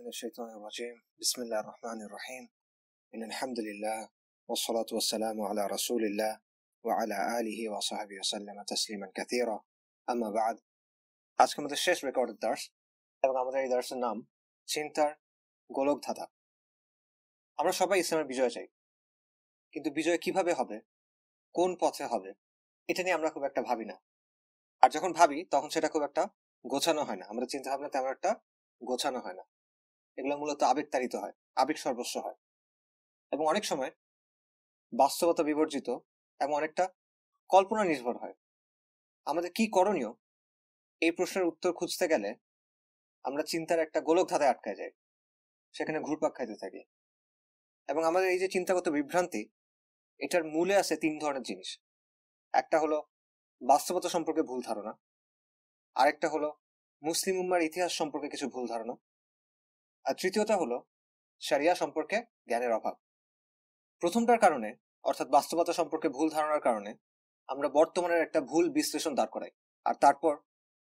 من الشيطان الرجيم بسم الله الرحمن الرحيم إن الحمد لله والصلاة والسلام على رسول الله وعلى آله وصحبه وسلم تسليما كثيرا أما بعد আজকে আমাদের শেষ রেকর্ডেড দার্স এবং আমাদের এই দার্সের নাম চিন্তার গোলক ধাঁধা। আমরা সবাই ইসলামের বিজয় চাই, কিন্তু বিজয় কিভাবে হবে, কোন পথে হবে, এটা নিয়ে আমরা খুব একটা ভাবি না। আর যখন ভাবি তখন সেটা খুব একটা গোছানো হয় না, আমাদের চিন্তা ভাবনা তেমন একটা গোছানো হয় না। এগুলো মূলত আবেগ তাড়িত হয়, আবেগ সর্বস্ব হয় এবং অনেক সময় বাস্তবতা বিবর্জিত এবং অনেকটা কল্পনা নির্ভর হয়। আমাদের কি করণীয়, এই প্রশ্নের উত্তর খুঁজতে গেলে আমরা চিন্তার একটা গোলক ধাঁধায় আটকায় যাই, সেখানে ঘুরপাক খাইতে থাকি। এবং আমাদের এই যে চিন্তাগত বিভ্রান্তি, এটার মূলে আছে তিন ধরনের জিনিস। একটা হলো বাস্তবতা সম্পর্কে ভুল ধারণা, আরেকটা হলো মুসলিম উম্মার ইতিহাস সম্পর্কে কিছু ভুল ধারণা, আর তৃতীয়টা হলো শরিয়া সম্পর্কে জ্ঞানের অভাব। প্রথমটার কারণে, অর্থাৎ বাস্তবতা সম্পর্কে ভুল ধারণার কারণে আমরা বর্তমানের একটা ভুল বিশ্লেষণ দাঁড় করাই, আর তারপর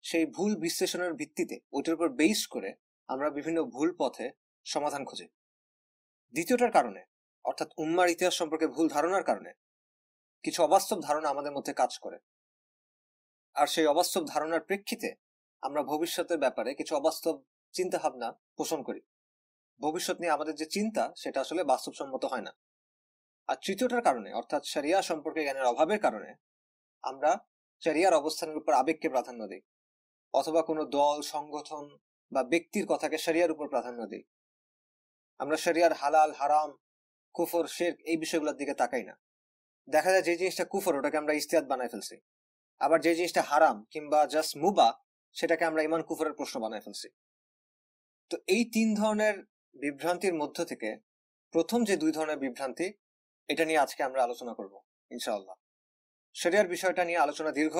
সেই ভুল বিশ্লেষণের ভিত্তিতে ওইটার উপর বেস করে আমরা বিভিন্ন ভুল পথে সমাধান খুঁজি। দ্বিতীয়টার কারণে, অর্থাৎ উম্মার ইতিহাস সম্পর্কে ভুল ধারণার কারণে কিছু অবাস্তব ধারণা আমাদের মধ্যে কাজ করে, আর সেই অবাস্তব ধারণার প্রেক্ষিতে আমরা ভবিষ্যতের ব্যাপারে কিছু অবাস্তব চিন্তা ভাবনা পোষণ করি। ভবিষ্যৎ নিয়ে আমাদের যে চিন্তা, সেটা আসলে বাস্তবসম্মত হয় না। আর তৃতীয়টার কারণে, অর্থাৎ শরিয়া সম্পর্কে জ্ঞানের অভাবের কারণে আমরা শরিয়ার অবস্থানের উপর আবেগকে প্রাধান্য দিই, অথবা কোনো দল, সংগঠন বা ব্যক্তির কথাকে শরিয়ার উপর প্রাধান্য দিই। আমরা শরিয়ার হালাল, হারাম, কুফর, শিরক এই বিষয়গুলোর দিকে তাকাই না। দেখা যায় যে জিনিসটা কুফর, ওটাকে আমরা ইস্তেহাদ বানায় ফেলছি, আবার যে জিনিসটা হারাম কিংবা জাস্ট মুবা, সেটাকে আমরা ইমান কুফরের প্রশ্ন বানায় ফেলছি। তো এই তিন ধরনের বিভ্রান্তির মধ্য থেকে প্রথম যে দুই ধরনের বিভ্রান্তি, এটা নিয়ে আজকে আমরা আলোচনা করব ইনশাআল্লাহ। শরিয়ার বিষয়টা নিয়ে আলোচনা দীর্ঘ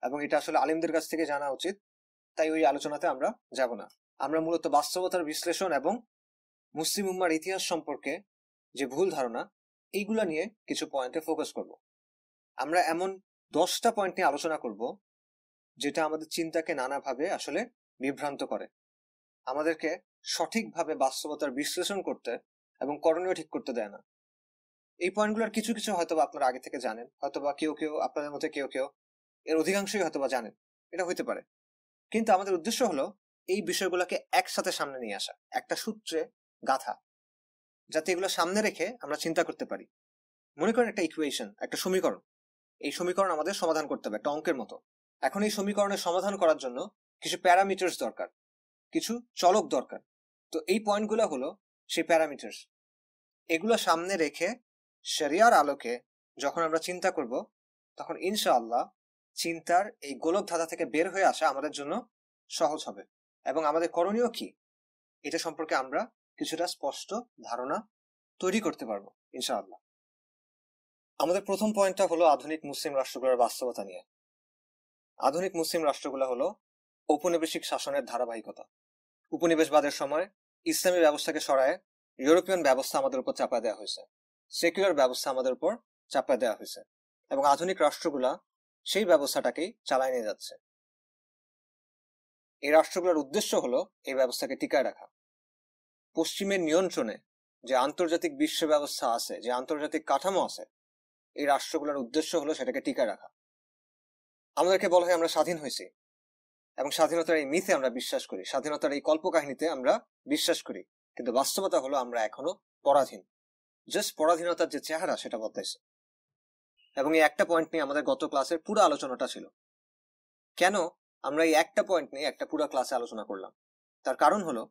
এবং এটা আসলে আলিমদের কাছ থেকে জানা উচিত, তাই ওই আলোচনাতে আমরা যাব না। আমরা মূলত বাস্তবতার বিশ্লেষণ এবং মুসলিম উম্মার ইতিহাস সম্পর্কে যে ভুল ধারণা, এইগুলা নিয়ে কিছু পয়েন্টে ফোকাস করব। আমরা এমন 10টা পয়েন্ট নিয়ে আলোচনা করব যেটা আমাদের চিন্তাকে নানাভাবে আসলে বিভ্রান্ত করে, আমাদেরকে সঠিকভাবে বাস্তবতার বিশ্লেষণ করতে এবং করণীয় ঠিক করতে দেয় না। এই পয়েন্টগুলোর কিছু কিছু হয়তো আপনারা আগে থেকে জানেন, হয়তোবা কেউ কেউ আপনাদের মধ্যে কেউ কেউ এর অধিকাংশই হয়তোবা জানেন, এটা হইতে পারে। কিন্তু আমাদের উদ্দেশ্য হলো এই বিষয়গুলোকে একসাথে সামনে নিয়ে আসা, একটা সূত্রে গাঁথা, যাতে এগুলো সামনে রেখে আমরা চিন্তা করতে পারি। মনে করেন একটা ইকুয়েশন, একটা সমীকরণ, এই সমীকরণ আমাদের সমাধান করতে হবে একটা অঙ্কের মতো। এখন এই সমীকরণের সমাধান করার জন্য কিছু প্যারামিটার্স দরকার, কিছু চলক দরকার। তো এই পয়েন্টগুলো হলো সেই প্যারামিটার্স। এগুলো সামনে রেখে শরিয়ার আলোকে যখন আমরা চিন্তা করব, তখন ইনশাআল্লাহ চিন্তার এই গোলক ধাঁধা থেকে বের হয়ে আসা আমাদের জন্য সহজ হবে এবং আমাদের করণীয় কি, এটা সম্পর্কে আমরা কিছুটা স্পষ্ট ধারণা তৈরি করতে পারবো ইনশাআল্লাহ। আমাদের প্রথম পয়েন্টটা হলো আধুনিক মুসলিম রাষ্ট্রগুলোর বাস্তবতা নিয়ে। আধুনিক মুসলিম রাষ্ট্রগুলো হলো ঔপনিবেশিক শাসনের ধারাবাহিকতা। উপনিবেশবাদের সময় ইসলামী ব্যবস্থাকে সরায় ইউরোপিয়ান ব্যবস্থা আমাদের উপর চাপা দেওয়া হয়েছে, সেকুলার ব্যবস্থা আমাদের উপর চাপা দেওয়া হয়েছে, এবং আধুনিক রাষ্ট্রগুলা সেই ব্যবস্থাটাকেই চালায় নিয়ে যাচ্ছে। এই রাষ্ট্রগুলোর উদ্দেশ্য হলো এই ব্যবস্থাকে টিকায় রাখা। পশ্চিমের নিয়ন্ত্রণে যে আন্তর্জাতিক বিশ্ব ব্যবস্থা আছে, যে আন্তর্জাতিক কাঠামো আছে, এই রাষ্ট্রগুলোর উদ্দেশ্য হলো সেটাকে টিকায় রাখা। আমাদেরকে বলা হয় আমরা স্বাধীন হয়েছি, এবং স্বাধীনতার এই মিথে আমরা বিশ্বাস করি, স্বাধীনতার এই কল্পকাহিনীতে আমরা বিশ্বাস করি, কিন্তু বাস্তবতা হলো আমরা এখনো পরাধীন। জাস্ট পরাধীনতার যে চেহারা, সেটা বদলাইছে। এবং এই একটা পয়েন্ট নিয়ে আমাদের গত ক্লাসের পুরো আলোচনাটা ছিল। কেন আমরা এই একটা পয়েন্ট নিয়ে একটা পুরো ক্লাসে আলোচনা করলাম? তার কারণ হলো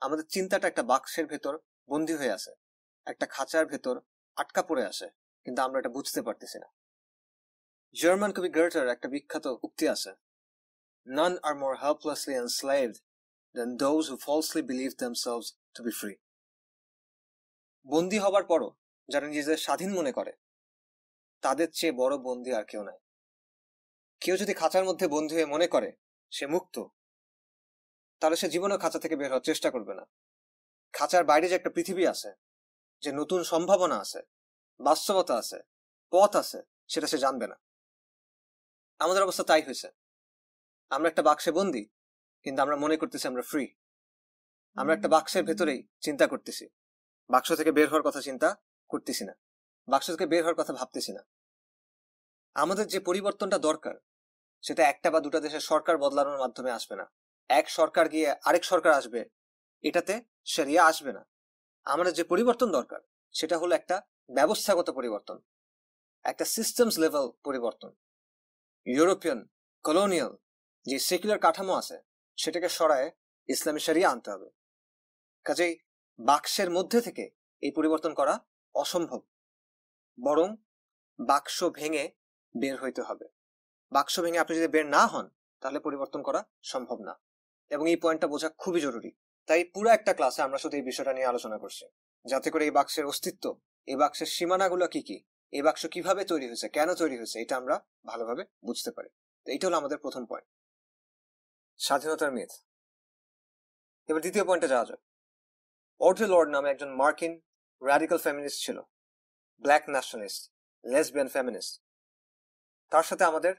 আমাদের চিন্তাটা একটা বাক্সের ভেতর বন্দী হয়ে আছে, একটা খাঁচার ভেতর আটকা পড়ে আছে, কিন্তু আমরা এটা বুঝতে পারতেছি না। জার্মান কবি গার্টার একটা বিখ্যাত উক্তি আছে, none are more helplessly enslaved than those who falsely believe themselves to be free. বন্দী হবার পরও যারা নিজেদের স্বাধীন মনে করে, তাদের চেয়ে বড় বন্দী আর কেউ নাই। কেউ যদি খাঁচার মধ্যে বন্দী হয়ে মনে করে সে মুক্ত, তাহলে সে জীবনেও খাঁচা থেকে বের হওয়ার চেষ্টা করবে না। খাঁচার বাইরে যে একটা পৃথিবী আছে, যে নতুন সম্ভাবনা আছে, বাস্তবতা আছে, পথ আছে, সেটা সে জানবে না। আমাদের অবস্থা তাই হয়েছে। আমরা একটা বাক্সে বন্দী, কিন্তু আমরা মনে করতেছি আমরা ফ্রি। আমরা একটা বাক্সের ভেতরেই চিন্তা করতেছি, বাক্স থেকে বের হওয়ার কথা চিন্তা করতেছি না, বাক্স থেকে বের হওয়ার কথা ভাবতেছি না। আমাদের যে পরিবর্তনটা দরকার সেটা একটা বা দুটা দেশের সরকার বদলানোর মাধ্যমে আসবে না। এক সরকার গিয়ে আরেক সরকার আসবে, এটাতে শরিয়া আসবে না। আমাদের যে পরিবর্তন দরকার সেটা হলো একটা ব্যবস্থাগত পরিবর্তন, একটা সিস্টেমস লেভেল পরিবর্তন। ইউরোপিয়ান কলোনিয়াল যে সেকুলার কাঠামো আছে সেটাকে সরায় ইসলামী শরিয়া আনতে হবে। কাজেই বাক্সের মধ্যে থেকে এই পরিবর্তন করা অসম্ভব, বরং বাক্স ভেঙে বের হইতে হবে। বাক্স ভেঙে আপনি যদি বের না হন তাহলে পরিবর্তন করা সম্ভব না, এবং এই পয়েন্টটা বোঝা খুবই জরুরি। তাই পুরো একটা ক্লাসে আমরা শুধু এই বিষয়টা নিয়ে আলোচনা করছি, যাতে করে এই বাক্সের অস্তিত্ব, এই বাক্সের সীমানাগুলো কি কি, এই বাক্স কিভাবে তৈরি হয়েছে, কেন তৈরি হয়েছে, এটা আমরা ভালোভাবে বুঝতে পারি। তো এইটা হলো আমাদের প্রথম পয়েন্ট, স্বাধীনতার মিথ। এবার দ্বিতীয় পয়েন্টে যাওয়া যাক। অড্রে লর্ড নামে একজন মার্কিন র্যাডিক্যাল ফেমিনিস্ট ছিল, ব্ল্যাক ন্যাশনালিস্ট, লেসবিয়ান ফেমিনিস্ট। তার সাথে আমাদের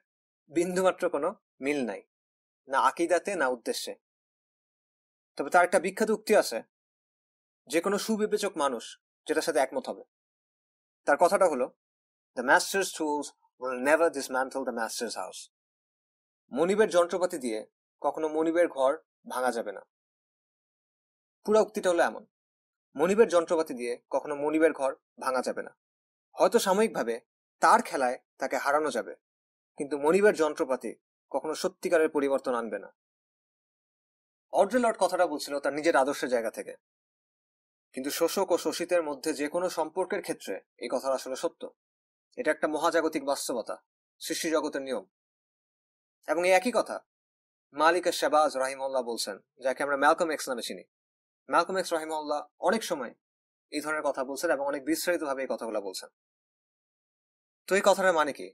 বিন্দুমাত্র কোনো মিল নাই, না আকিদাতে না উদ্দেশ্যে। তবে তার একটা বিখ্যাত উক্তি আছে, যে কোনো সুবিবেচক মানুষ যেটার সাথে একমত হবে। তার কথাটা হলো, the master's tools will never dismantle the master's house. মনিবের যন্ত্রপাতি দিয়ে কখনো মনিবের ঘর ভাঙা যাবে না। পুরো উক্তিটা হলো এমন, মনিবের যন্ত্রপাতি দিয়ে কখনো মনিবের ঘর ভাঙা যাবে না। হয়তো সাময়িকভাবে তার খেলায় তাকে হারানো যাবে, কিন্তু মনিবের যন্ত্রপাতি কখনো সত্যিকারের পরিবর্তন আনবে না। অড্রে লর্ড কথাটা বলছিল তার নিজের আদর্শের জায়গা থেকে, কিন্তু শোষক ও শোষিতের মধ্যে যে কোনো সম্পর্কের ক্ষেত্রে এই কথা আসলে সত্য। এটা একটা মহাজাগতিক বাস্তবতা, সৃষ্টি জগতের নিয়ম। এবং এই একই কথা মালিক শাহবাজ রাহিমাহুল্লাহ বলছেন, যাকে আমরা ম্যালকম এক্স নামে চিনি। ম্যালকম এক্স রাহিমাহুল্লাহ অনেক সময় এই ধরনের কথা বলছেন এবং অনেক বিস্তারিতভাবে এই কথাগুলো বলছেন। তো এই কথাটার মানে কি?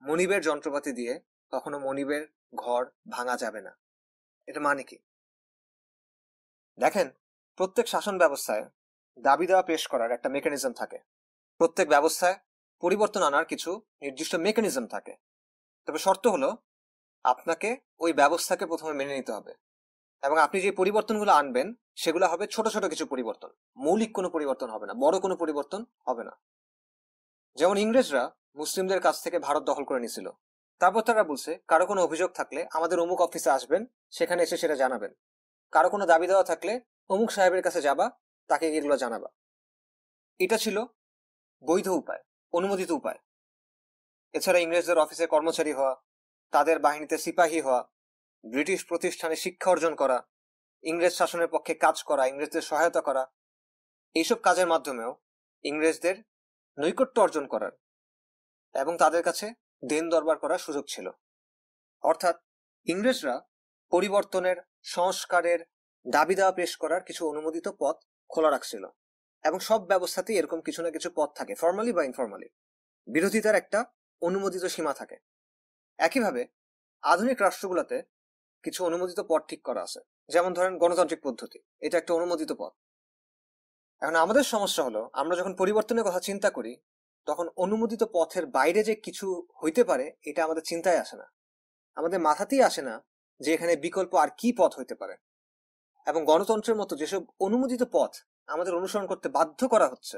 মনিবের যন্ত্রপাতি দিয়ে কখনো মনিবের ঘর ভাঙা যাবে না, এটা মানে কি? দেখেন, প্রত্যেক শাসন ব্যবস্থায় দাবি দেওয়া পেশ করার একটা মেকানিজম থাকে। প্রত্যেক ব্যবস্থায় পরিবর্তন আনার কিছু নির্দিষ্ট মেকানিজম থাকে। তবে শর্ত হলো আপনাকে ওই ব্যবস্থাকে প্রথমে মেনে নিতে হবে, এবং আপনি যে পরিবর্তনগুলো আনবেন সেগুলো হবে ছোট ছোট কিছু পরিবর্তন, মৌলিক কোনো পরিবর্তন হবে না, বড় কোনো পরিবর্তন হবে না। যেমন ইংরেজরা মুসলিমদের কাছ থেকে ভারত দখল করে নিয়েছিল, তারপর তারা বলছে কারো কোনো অভিযোগ থাকলে আমাদের অমুক অফিসে আসবেন, সেখানে এসে সেটা জানাবেন। কারো কোনো দাবি দেওয়া থাকলে অমুক সাহেবের কাছে যাবা, তাকে এগুলো জানাবা। এটা ছিল বৈধ উপায়, অনুমোদিত উপায়। এছাড়া ইংরেজদের অফিসে কর্মচারী হওয়া, তাদের বাহিনীতে সিপাহী হওয়া, ব্রিটিশ প্রতিষ্ঠানে শিক্ষা অর্জন করা, ইংরেজ শাসনের পক্ষে কাজ করা, ইংরেজদের সহায়তা করা, এইসব কাজের মাধ্যমেও ইংরেজদের নৈকট্য অর্জন করার এবং তাদের কাছে দেন দরবার করার সুযোগ ছিল। অর্থাৎ ইংরেজরা পরিবর্তনের, সংস্কারের দাবি দেওয়া পেশ করার কিছু অনুমোদিত পথ খোলা রাখছিল, এবং সব ব্যবস্থাতেই এরকম কিছু না কিছু পথ থাকে, ফর্মালি বা ইনফর্মালি। বিরোধিতার একটা অনুমোদিত সীমা থাকে। একইভাবে আধুনিক রাষ্ট্রগুলোতে কিছু অনুমোদিত পথ ঠিক করা আছে, যেমন ধরেন গণতান্ত্রিক পদ্ধতি, এটা একটা অনুমোদিত পথ। এখন আমাদের সমস্যা হলো, আমরা যখন পরিবর্তনের কথা চিন্তা করি তখন অনুমোদিত পথের বাইরে যে কিছু হইতে পারে এটা আমাদের চিন্তায় আসে না, আমাদের মাথাতেই আসে না যে এখানে বিকল্প আর কি পথ হইতে পারে। এবং গণতন্ত্রের মতো যেসব অনুমোদিত পথ আমাদের অনুসরণ করতে বাধ্য করা হচ্ছে,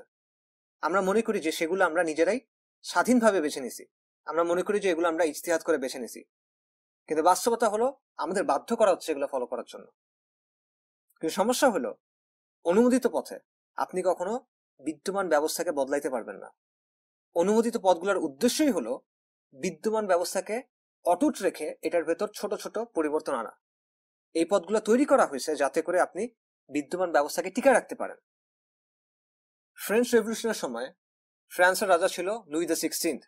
আমরা মনে করি যে সেগুলো আমরা নিজেরাই স্বাধীনভাবে বেছে নিছি, আমরা মনে করি যে এগুলো আমরা ইজতিহাদ করে বেছে নিছি, কিন্তু বাস্তবতা হলো আমাদের বাধ্য করা হচ্ছে এগুলো ফলো করার জন্য। কিন্তু সমস্যা হলো, অনুমোদিত পথে আপনি কখনো বিদ্যমান ব্যবস্থাকে বদলাইতে পারবেন না। অনুমোদিত পথগুলোর উদ্দেশ্যই হলো বিদ্যমান ব্যবস্থাকে অটুট রেখে এটার ভেতর ছোট ছোট পরিবর্তন আনা। এই পথগুলো তৈরি করা হয়েছে যাতে করে আপনি বিদ্যমান ব্যবস্থাকে টিকে রাখতে পারেন। ফ্রেঞ্চ রেভলিউশনের সময় ফ্রান্সের রাজা ছিল লুই দ্য 16th,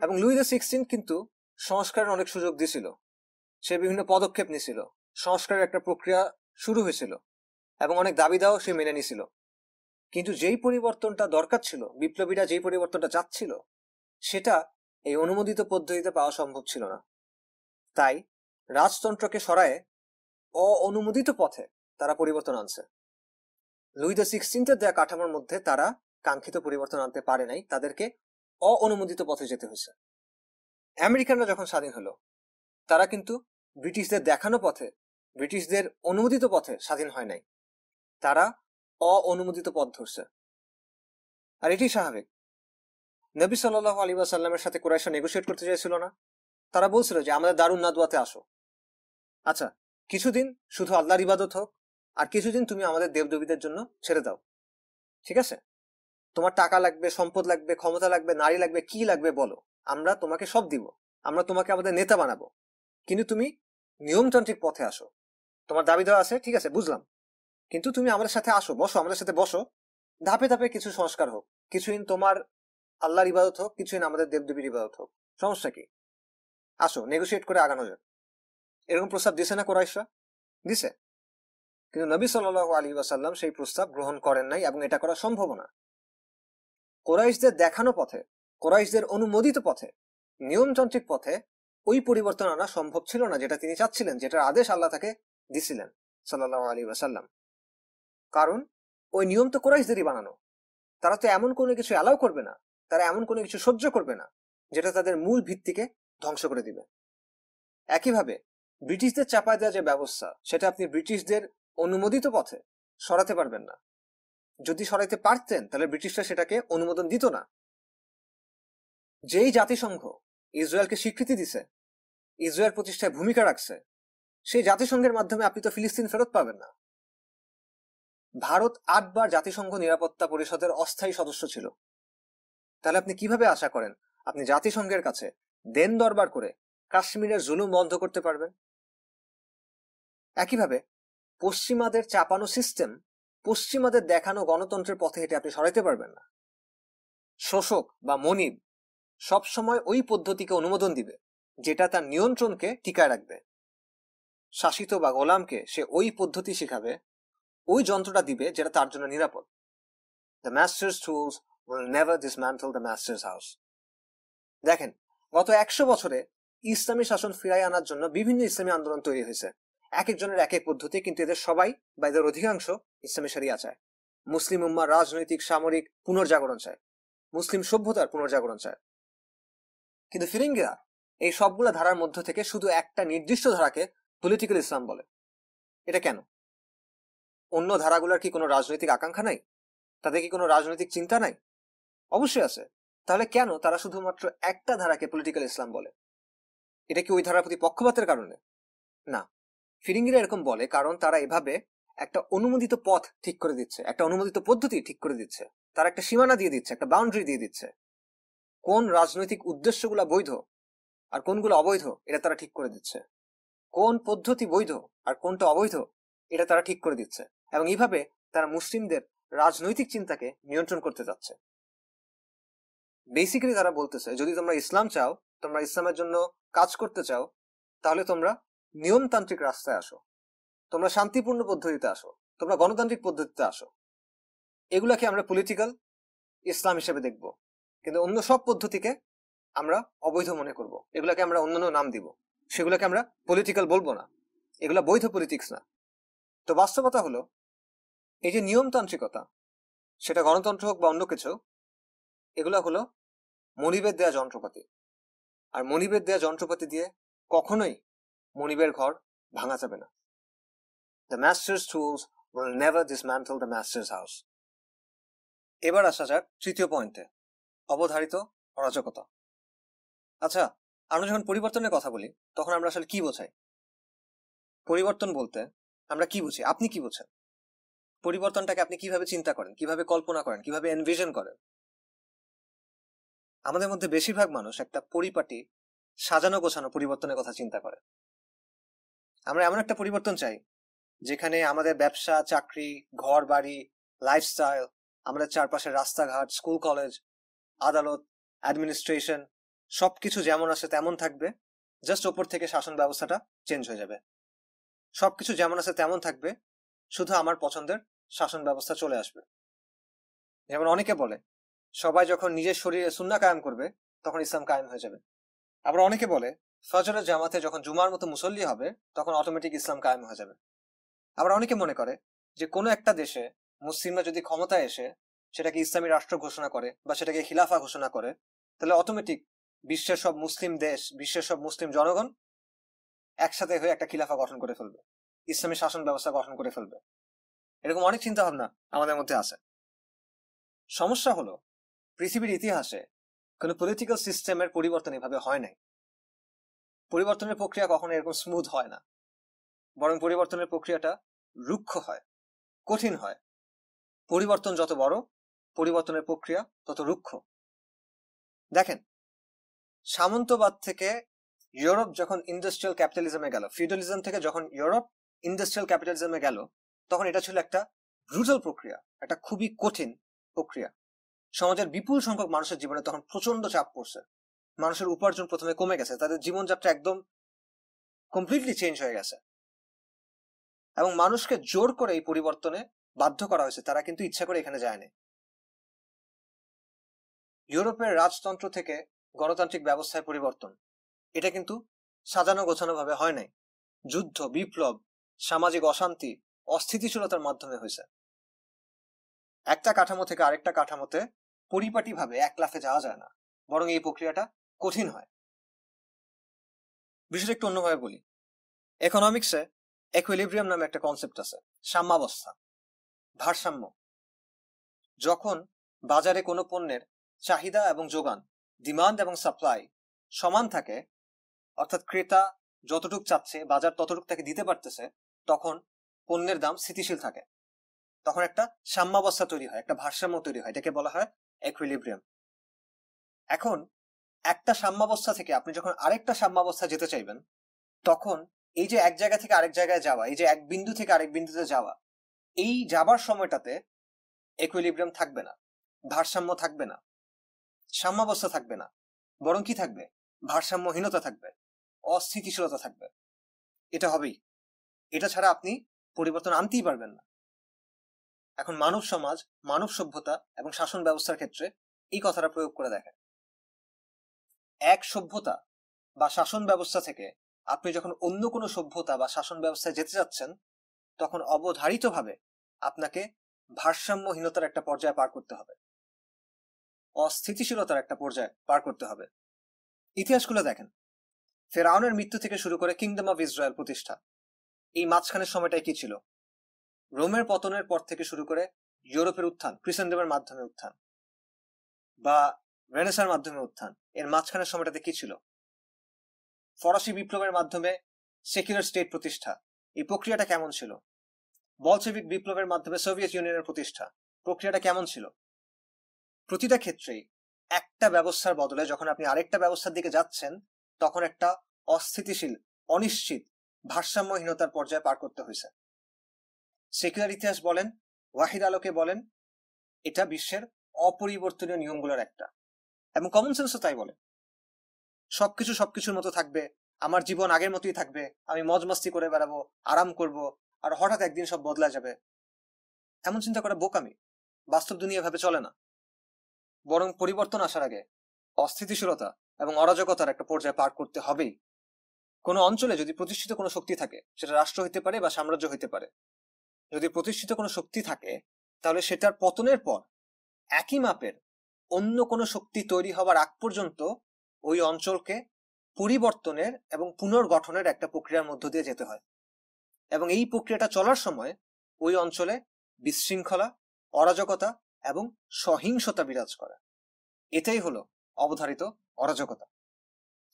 এবং লুই দ্য 16th কিন্তু সংস্কারের অনেক সুযোগ দিয়েছিল, সে বিভিন্ন পদক্ষেপ নিয়েছিল, সংস্কারের একটা প্রক্রিয়া শুরু হয়েছিল এবং অনেক দাবি দাও সে মেনে নিয়েছিল। কিন্তু যেই পরিবর্তনটা দরকার ছিল, বিপ্লবীরা যেই পরিবর্তনটা চাচ্ছিল, সেটা এই অনুমোদিত পদ্ধতিতে পাওয়া সম্ভব ছিল না। তাই রাজতন্ত্রকে সরায়ে অননুমোদিত পথে তারা পরিবর্তন আনছে। লুই দ্য 16th দেয়া কাঠামোর মধ্যে তারা কাঙ্ক্ষিত পরিবর্তন আনতে পারে নাই, তাদেরকে অননুমোদিত পথে যেতে হয়েছে। আমেরিকানরা যখন স্বাধীন হলো তারা কিন্তু ব্রিটিশদের দেখানো পথে ব্রিটিশদের অনুমোদিত পথে স্বাধীন হয় নাই, তারা অননুমোদিত পথ ধরছে। আর এটি স্বাভাবিক। নবী সাল্লাল্লাহু আলাইহি ওয়াসাল্লামের সাথে কুরাইশরা নেগোশিয়েট করতে চাইছিল না। তারা বলছিল যে আমাদের দারুন নাদওয়াতে আসো, আচ্ছা কিছুদিন শুধু আল্লাহর ইবাদত হোক, আর কিছুদিন তুমি আমাদের দেবদেবীদের জন্য ছেড়ে দাও, ঠিক আছে? তোমার টাকা লাগবে, সম্পদ লাগবে, ক্ষমতা লাগবে, নারী লাগবে, কি লাগবে বলো, আমরা তোমাকে সব দিব, আমরা তোমাকে আমাদের নেতা বানাবো, কিন্তু তুমি নিয়মতান্ত্রিক পথে আসো। তোমার দাবি দেওয়া আছে, ঠিক আছে বুঝলাম, কিন্তু তুমি আমাদের সাথে আসো, বসো, আমাদের সাথে বসো, ধাপে ধাপে কিছু সংস্কার হোক, কিছুদিন তোমার আল্লাহর ইবাদত হোক, কিছুদিন আমাদের দেবদেবীর ইবাদত হোক, সমস্যা কি? আসো, নেগোশিয়েট করে আগানো যাক। এরকম প্রস্তাব দিছে না কুরাইশরা? দিছে। কিন্তু নবী সাল্লাল্লাহু আলাইহি ওয়াসাল্লাম সেই প্রস্তাব গ্রহণ করেন নাই, এবং এটা করা সম্ভব না। কুরাইশদের দেখানো পথে, কুরাইশদের অনুমোদিত পথে, নিয়মতান্ত্রিক পথে ওই পরিবর্তন আনা সম্ভব ছিল না যেটা তিনি চাচ্ছিলেন, যেটার আদেশ আল্লাহ তাকে দিছিলেন সাল্লাল্লাহু আলাইহি ওয়াসাল্লাম। কারণ ওই নিয়ম তো কুরাইশদেরই বানানো, তারা তো এমন কোনো কিছু অ্যালাউ করবে না, তারা এমন কোনো কিছু সহ্য করবে না যেটা তাদের মূল ভিত্তিকে ধ্বংস করে দিবে। একইভাবে ব্রিটিশদের চাপায় দেওয়া যে ব্যবস্থা, সেটা আপনি ব্রিটিশদের অনুমোদিত পথে সরাতে পারবেন না। যদি সরাইতে পারতেন তাহলে ব্রিটিশরা সেটাকে অনুমোদন দিত না। যেই জাতিসংঘ ইসরায়েলকে স্বীকৃতি দিছে, ইসরায়েল প্রতিষ্ঠায় ভূমিকা রাখছে, সেই জাতিসংঘের মাধ্যমে আপনি তো ফিলিস্তিন ফেরত পাবেন না। ভারত 8 বার জাতিসংঘ নিরাপত্তা পরিষদের অস্থায়ী সদস্য ছিল, তাহলে আপনি কিভাবে আশা করেন আপনি জাতিসংঘের কাছে দেন দরবার করে কাশ্মীরের জুলুম বন্ধ করতে পারবেন? একইভাবে পশ্চিমাদের চাপানো সিস্টেম, পশ্চিমাদের দেখানো গণতন্ত্রের পথে হেঁটে আপনি সরাইতে পারবেন না। শোষক বা মনিব সবসময় ওই পদ্ধতিকে অনুমোদন দিবে যেটা তার নিয়ন্ত্রণকে টিকায় রাখবে। শাসিত বা গোলামকে সে ওই পদ্ধতি শিখাবে, ওই যন্ত্রটা দিবে যেটা তার জন্য নিরাপদ। The master's tools will never dismantle the master's house. দেখেন, গত 100 বছরে ইসলামী শাসন ফিরাই আনার জন্য বিভিন্ন ইসলামী আন্দোলন তৈরি হয়েছে, এক একজনের এক এক পদ্ধতি, কিন্তু এদের সবাই বা এদের অধিকাংশ ইসলামী শরিয়া চায়। মুসলিম উম্মার রাজনৈতিক সামরিক পুনর্জাগরণ চায়, মুসলিম সভ্যতার পুনর্জাগরণ চায়। কিন্তু ফিরিঙ্গিরা এই সবগুলা ধারার মধ্য থেকে শুধু একটা নির্দিষ্ট ধারাকে পলিটিক্যাল ইসলাম বলে। এটা কেন? অন্য ধারাগুলোর কি কোনো রাজনৈতিক আকাঙ্ক্ষা নাই? তাদের কি কোনো রাজনৈতিক চিন্তা নাই? অবশ্যই আছে। তাহলে কেন তারা শুধুমাত্র একটা ধারাকে পলিটিক্যাল ইসলাম বলে? এটা কি ওই ধারার প্রতি পক্ষপাতের কারণে? না, ফিরিঙ্গিরা এরকম বলে কারণ তারা এভাবে একটা অনুমোদিত পথ ঠিক করে দিচ্ছে, একটা অনুমোদিত পদ্ধতি ঠিক করে দিচ্ছে, তারা একটা সীমানা দিয়ে দিচ্ছে, একটা বাউন্ডারি দিয়ে দিচ্ছে। কোন রাজনৈতিক উদ্দেশ্যগুলো বৈধ আর কোনগুলো অবৈধ এটা তারা ঠিক করে দিচ্ছে, কোন পদ্ধতি বৈধ আর কোনটা অবৈধ এটা তারা ঠিক করে দিচ্ছে, এবং এইভাবে তারা মুসলিমদের রাজনৈতিক চিন্তাকে নিয়ন্ত্রণ করতে যাচ্ছে। বেসিক্যালি তারা বলতেছে যদি তোমরা ইসলাম চাও, তোমরা ইসলামের জন্য কাজ করতে চাও, তাহলে তোমরা নিয়মতান্ত্রিক রাস্তায় আসো, তোমরা শান্তিপূর্ণ পদ্ধতিতে আসো, তোমরা গণতান্ত্রিক পদ্ধতিতে আসো। এগুলাকে আমরা পলিটিক্যাল ইসলাম হিসেবে দেখব, কিন্তু অন্য সব পদ্ধতিকে আমরা অবৈধ মনে করব, এগুলাকে আমরা অন্যান্য নাম দিব, সেগুলোকে আমরা পলিটিক্যাল বলবো না, এগুলা বৈধ পলিটিক্স না। তো বাস্তবতা হলো এই যে নিয়মতান্ত্রিকতা, সেটা গণতন্ত্র হোক বা অন্য কিছু, এগুলা হলো মনিবের দেয়া যন্ত্রপাতি। আর মনিবের দেয়া যন্ত্রপাতি দিয়ে কখনোই মনিবের ঘর ভাঙা যাবে না। The master's tools will never dismantle the master's house. এবার আসা যাক তৃতীয় পয়েন্টে, অবধারিত অরাজকতা। আচ্ছা, আমরা যখন পরিবর্তনের কথা বলি তখন আমরা আসলে কি বোঝাই? পরিবর্তন বলতে আমরা কি বুঝি? আপনি কি বোঝেন? পরিবর্তনটাকে আপনি কিভাবে চিন্তা করেন, কিভাবে কল্পনা করেন, কিভাবে এনভিশন করেন? আমাদের মধ্যে বেশিরভাগ মানুষ একটা পরিপাটি সাজানো গোছানো পরিবর্তনের কথা চিন্তা করে। আমরা এমন একটা পরিবর্তন চাই যেখানে আমাদের ব্যবসা, চাকরি, ঘর বাড়ি, লাইফস্টাইল, আমাদের চারপাশের রাস্তাঘাট, স্কুল কলেজ, আদালত, অ্যাডমিনিস্ট্রেশন সবকিছু যেমন আছে তেমন থাকবে, জাস্ট ওপর থেকে শাসন ব্যবস্থাটা চেঞ্জ হয়ে যাবে। সবকিছু যেমন আছে তেমন থাকবে, শুধু আমার পছন্দের শাসন ব্যবস্থা চলে আসবে। যেমন অনেকে বলে সবাই যখন নিজের শরীরে সুন্নাহ কায়েম করবে তখন ইসলাম কায়েম হয়ে যাবে। আবার অনেকে বলে ফজরের জামাতে যখন জুমার মতো মুসল্লি হবে তখন অটোমেটিক ইসলাম কায়েম হয়ে যাবে। আবার অনেকে মনে করে যে কোনো একটা দেশে মুসলিমরা যদি ক্ষমতায় এসে সেটাকে ইসলামী রাষ্ট্র ঘোষণা করে বা সেটাকে খিলাফা ঘোষণা করে, তাহলে অটোমেটিক বিশ্বের সব মুসলিম দেশ, বিশ্বের সব মুসলিম জনগণ একসাথে হয়ে একটা খিলাফা গঠন করে ফেলবে। ইসলামী শাসন ব্যবস্থা গঠন করে ফেলবে, এরকম অনেক চিন্তা ভাবনা আমাদের মধ্যে আছে। সমস্যা হলো পৃথিবীর ইতিহাসে কোনো পলিটিক্যাল সিস্টেমের পরিবর্তন এভাবে হয় নাই। পরিবর্তনের প্রক্রিয়া কখনো এরকম স্মুথ হয় না, বরং পরিবর্তনের প্রক্রিয়াটা রুক্ষ হয়, কঠিন হয়। পরিবর্তন যত বড়, পরিবর্তনের প্রক্রিয়া তত রুক্ষ। দেখেন, সামন্তবাদ থেকে ইউরোপ যখন ইন্ডাস্ট্রিয়াল ক্যাপিটালিজমে গেল, ফিউডালিজম থেকে যখন ইউরোপ ইন্ডাস্ট্রিয়াল ক্যাপিটালিজমে গেল, তখন এটা ছিল একটা ব্রুটাল প্রক্রিয়া, একটা খুবই কঠিন প্রক্রিয়া। সমাজের বিপুল সংখ্যক মানুষের জীবনে তখন প্রচন্ড চাপ পড়ছে। মানুষের উপার্জন প্রথমে কমে গেছে, তাদের জীবনযাত্রা একদম কমপ্লিটলি চেঞ্জ হয়ে গেছে, এবং মানুষকে জোর করে এই পরিবর্তনে বাধ্য করা হয়েছে। তারা কিন্তু ইচ্ছা করে এখানে যায়নি। ইউরোপের রাজতন্ত্র থেকে গণতান্ত্রিক ব্যবস্থায় পরিবর্তন, এটা কিন্তু সাজানো গোছানো ভাবে হয় নাই। যুদ্ধ, বিপ্লব, সামাজিক অশান্তি, অস্থিতিশীলতার মাধ্যমে হয়েছে। একটা কাঠামো থেকে আরেকটা কাঠামোতে পরিপাটি ভাবে এক লাফে যাওয়া যায় না, বরং এই প্রক্রিয়াটা কঠিন হয়। বিষয়টা একটু অন্যভাবে বলি। ইকোনমিক্সে ইকুইলিব্রিয়াম নামে একটা কনসেপ্ট আছে, সাম্যাবস্থা, ভারসাম্য। যখন বাজারে কোনো পণ্যের চাহিদা এবং যোগান, ডিমান্ড এবং সাপ্লাই সমান থাকে, অর্থাৎ ক্রেতা যতটুক চাচ্ছে বাজার ততটুক তাকে দিতে পারতেছে, তখন পণ্যের দাম স্থিতিশীল থাকে। তখন একটা সাম্যাবস্থা তৈরি হয়, একটা ভারসাম্য তৈরি হয়, এটাকে বলা হয় ইকুইলিব্রিয়াম। এখন একটা সাম্যাবস্থা থেকে আপনি যখন আরেকটা সাম্যাবস্থা যেতে চাইবেন, তখন এই যে এক জায়গা থেকে আরেক জায়গায় যাওয়া, এই যে এক বিন্দু থেকে আরেক বিন্দুতে যাওয়া, এই যাবার সময়টাতে ইকুইলিব্রিয়াম থাকবে না, ভারসাম্য থাকবে না, সাম্যাবস্থা থাকবে না, বরং কি থাকবে? ভারসাম্যহীনতা থাকবে, অস্থিতিশীলতা থাকবে। এটা হবেই। এটা ছাড়া আপনি পরিবর্তন আনতেই পারবেন না। এখন মানব সমাজ, মানব সভ্যতা এবং শাসন ব্যবস্থার ক্ষেত্রে এই কথাটা প্রয়োগ করে দেখেন। এক সভ্যতা বা শাসন ব্যবস্থা থেকে আপনি যখন অন্য কোনো সভ্যতা বা শাসন ব্যবস্থায় যেতে যাচ্ছেন, তখন অবধারিতভাবে আপনাকে ভারসাম্যহীনতার একটা পর্যায়ে পার করতে হবে, অস্থিতিশীলতার একটা পর্যায়ে পার করতে হবে। ইতিহাসগুলো দেখেন, ফেরাউনের মৃত্যু থেকে শুরু করে কিংডম অফ ইসরায়েল প্রতিষ্ঠা, এই মাঝখানের সময়টাই কি ছিল? রোমের পতনের পর থেকে শুরু করে ইউরোপের উত্থান, ক্রিসেন্ডমের মাধ্যমে উত্থান বা রেনেসার মাধ্যমে উত্থান, এর মাঝখানের সময়টাতে কি ছিল? ফরাসি বিপ্লবের মাধ্যমে সেকুলার স্টেট প্রতিষ্ঠা, এই প্রক্রিয়াটা কেমন ছিল? বলশেভিক বিপ্লবের মাধ্যমে সোভিয়েত ইউনিয়নের প্রতিষ্ঠা, প্রক্রিয়াটা কেমন ছিল? প্রতিটা ক্ষেত্রেই একটা ব্যবস্থার বদলে যখন আপনি আরেকটা ব্যবস্থার দিকে যাচ্ছেন, তখন একটা অস্থিতিশীল, অনিশ্চিত, ভারসাম্যহীনতার পর্যায়ে পার করতে হয়েছে। সেকুলার ইতিহাস বলেন, ওয়াহিদ আলোকে বলেন, এটা বিশ্বের অপরিবর্তনীয় নিয়মগুলোর একটা, এবং কমন সেন্সও তাই বলে। সবকিছু সবকিছুর মতো থাকবে, আমার জীবন আগের মতোই থাকবে, আমি মজ মস্তি করে বেড়াবো, আরাম করব, আর হঠাৎ একদিন সব বদলা যাবে। এমন চিন্তা করা বোকামি, বাস্তব দুনিয়া ভাবে চলে না। বরং পরিবর্তন আসার আগে অস্থিতিশীলতা এবং অরাজকতার একটা পর্যায়ে পার করতে হবেই। কোনো অঞ্চলে যদি প্রতিষ্ঠিত কোনো শক্তি থাকে, সেটা রাষ্ট্র হইতে পারে বা সাম্রাজ্য হইতে পারে, যদি প্রতিষ্ঠিত কোনো শক্তি থাকে, তাহলে সেটার পতনের পর একই মাপের অন্য কোনো শক্তি তৈরি হবার আগ পর্যন্ত ওই অঞ্চলকে পরিবর্তনের এবং পুনর্গঠনের একটা প্রক্রিয়ার মধ্য দিয়ে যেতে হয়। এবং এই প্রক্রিয়াটা চলার সময় ওই অঞ্চলে বিশৃঙ্খলা, অরাজকতা এবং সহিংসতা বিরাজ করে। এটাই হলো অবধারিত অরাজকতা।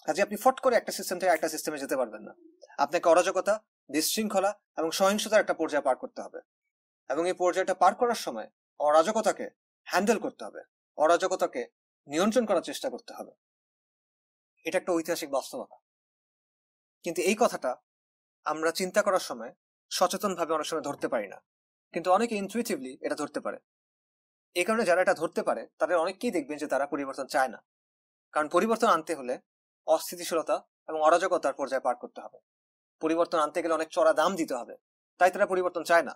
কাজে আপনি ফট করে একটা সিস্টেম থেকে একটা সিস্টেমে যেতে পারবেন না। আপনাকে অরাজকতা, বিশৃঙ্খলা এবং সহিংসতার একটা পর্যায়ে পার করতে হবে, এবং এই পর্যায়টা পার করার সময় অরাজকতাকে হ্যান্ডেল করতে হবে, অরাজকতাকে নিয়ন্ত্রণ করার চেষ্টা করতে হবে। এটা একটা ঐতিহাসিক বাস্তবতা। কিন্তু এই কথাটা আমরা চিন্তা করার সময় সচেতনভাবে অনেক সময় ধরতে পারি না, কিন্তু অনেকে ইনটুইটিভলি এটা ধরতে পারে। এই কারণে যারা এটা ধরতে পারে তাদের অনেককেই দেখবেন যে তারা পরিবর্তন চায় না, কারণ পরিবর্তন আনতে হলে অস্থিতিশীলতা এবং অরাজকতার পর্যায়ে পার করতে হবে। পরিবর্তন আনতে গেলে অনেক চড়া দাম দিতে হবে, তাই তারা পরিবর্তন চায় না।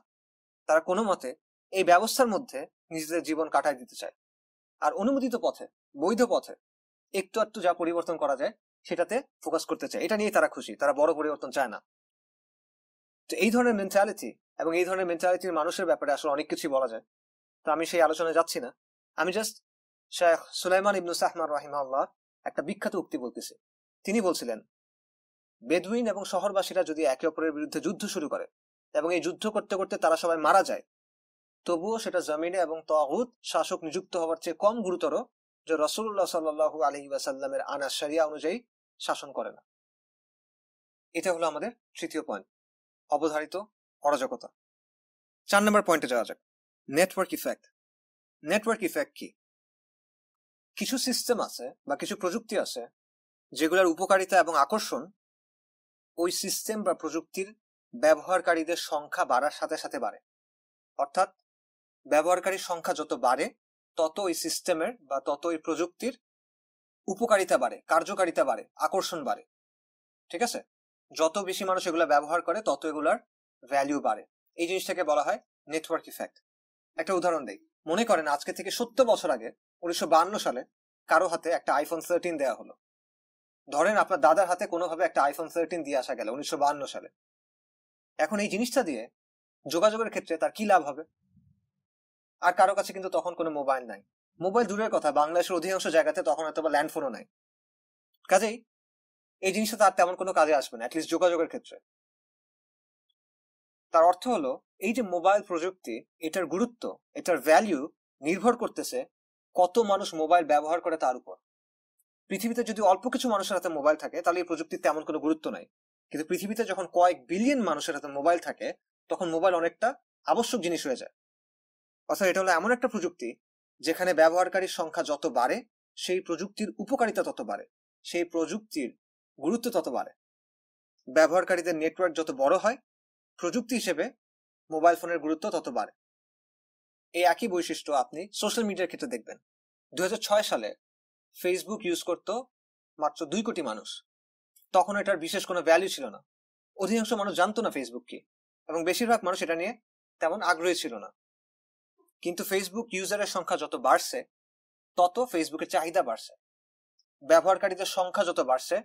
তারা কোনো মতে এই ব্যবস্থার মধ্যে নিজেদের জীবন কাটায় দিতে চায়, আর অনুমোদিত পথে, বৈধ পথে একটু একটু যা পরিবর্তন করা যায় সেটাতে ফোকাস করতে চায়। এটা নিয়ে তারা খুশি, তারা বড় পরিবর্তন চায় না। তো এই ধরনের মেন্টালিটি এবং এই ধরনের মেন্টালিটির মানুষের ব্যাপারে আসলে অনেক কিছুই বলা যায়, তো আমি সেই আলোচনায় যাচ্ছি না। আমি জাস্ট শেখ সুলাইমান ইবনু সাহমান রাহিমাহুল্লাহ একটা বিখ্যাত উক্তি বলতেছি। তিনি বলছিলেন, বেদুইন এবং শহরবাসীরা যদি একে অপরের বিরুদ্ধে যুদ্ধ শুরু করে, এবং এই যুদ্ধ করতে করতে তারা সবাই মারা যায়, তবুও সেটা জমিনে এবং তাগুত শাসক নিযুক্ত হওয়ার চেয়ে কম গুরুতর যে রাসূলুল্লাহ সাল্লাল্লাহু আলাইহি ওয়াসাল্লামের আনা শরিয়া অনুযায়ী শাসন করে না। এটা হলো আমাদের তৃতীয় পয়েন্ট, অবধারিত অরাজকতা। 4 নম্বর পয়েন্টে যাওয়া যাক, নেটওয়ার্ক ইফেক্ট। নেটওয়ার্ক ইফেক্ট কি? কিছু সিস্টেম আছে বা কিছু প্রযুক্তি আছে যেগুলোর উপকারিতা এবং আকর্ষণ ওই সিস্টেম বা প্রযুক্তির ব্যবহারকারীদের সংখ্যা বাড়ার সাথে সাথে বাড়ে। অর্থাৎ ব্যবহারকারীর সংখ্যা যত বাড়ে তত ওই সিস্টেমের বা তত ওই প্রযুক্তির উপকারিতা বাড়ে, কার্যকারিতা বাড়ে, আকর্ষণ বাড়ে। ঠিক আছে? যত বেশি মানুষ এগুলো ব্যবহার করে তত এগুলার ভ্যালু বাড়ে। এই জিনিসটাকে বলা হয় নেটওয়ার্ক ইফেক্ট। একটা উদাহরণ দেই। মনে করেন আজকে থেকে 70 বছর আগে 1952 সালে কারো হাতে একটা আইফোন 13 দেওয়া হলো। ধরেন আপনার দাদার হাতে কোনোভাবে একটা আইফোন 13 দিয়ে আসা গেল 1952 সালে। এখন এই জিনিসটা দিয়ে যোগাযোগের ক্ষেত্রে তার কি লাভ হবে? আর কারো কাছে কিন্তু তখন কোনো মোবাইল নাই। মোবাইল দূরের কথা, বাংলাদেশের অধিকাংশ জায়গাতে তখন হয়তো বা ল্যান্ডফোনও নাই। কাজেই এই জিনিসটা তার তেমন কোনো কাজে আসবে না, অ্যাটলিস্ট যোগাযোগের ক্ষেত্রে। তার অর্থ হলো এই যে মোবাইল প্রযুক্তি, এটার গুরুত্ব, এটার ভ্যালু নির্ভর করতেছে কত মানুষ মোবাইল ব্যবহার করে তার উপর। পৃথিবীতে যদি অল্প কিছু মানুষের হাতে মোবাইল থাকে তাহলে এই প্রযুক্তির তেমন কোনো গুরুত্ব নাই, কিন্তু পৃথিবীতে যখন কয়েক বিলিয়ন মানুষের হাতে মোবাইল থাকে তখন মোবাইল অনেকটা আবশ্যক জিনিস হয়ে যায়। অর্থাৎ এটা হলো এমন একটা প্রযুক্তি যেখানে ব্যবহারকারীর সংখ্যা যত বাড়ে সেই প্রযুক্তির উপকারিতা তত বাড়ে, সেই প্রযুক্তির গুরুত্ব তত বাড়ে। ব্যবহারকারীদের নেটওয়ার্ক যত বড় হয় প্রযুক্তি হিসেবে মোবাইল ফোনের গুরুত্ব তত বাড়ে। এই একই বৈশিষ্ট্য আপনি সোশ্যাল মিডিয়ার ক্ষেত্রে দেখবেন। 2006 সালে ফেসবুক ইউজ করত মাত্র 2 কোটি মানুষ। তখন এটার বিশেষ কোনো ভ্যালু ছিল না, অধিকাংশ মানুষ জানতো না ফেসবুক কি, এবং বেশিরভাগ মানুষ এটা নিয়ে তেমন আগ্রহী ছিল না। কিন্তু ফেসবুক ইউজারের সংখ্যা যত বাড়ছে তত ফেসবুকের চাহিদা বাড়ছে, ব্যবহারকারীদের সংখ্যা যত বাড়ছে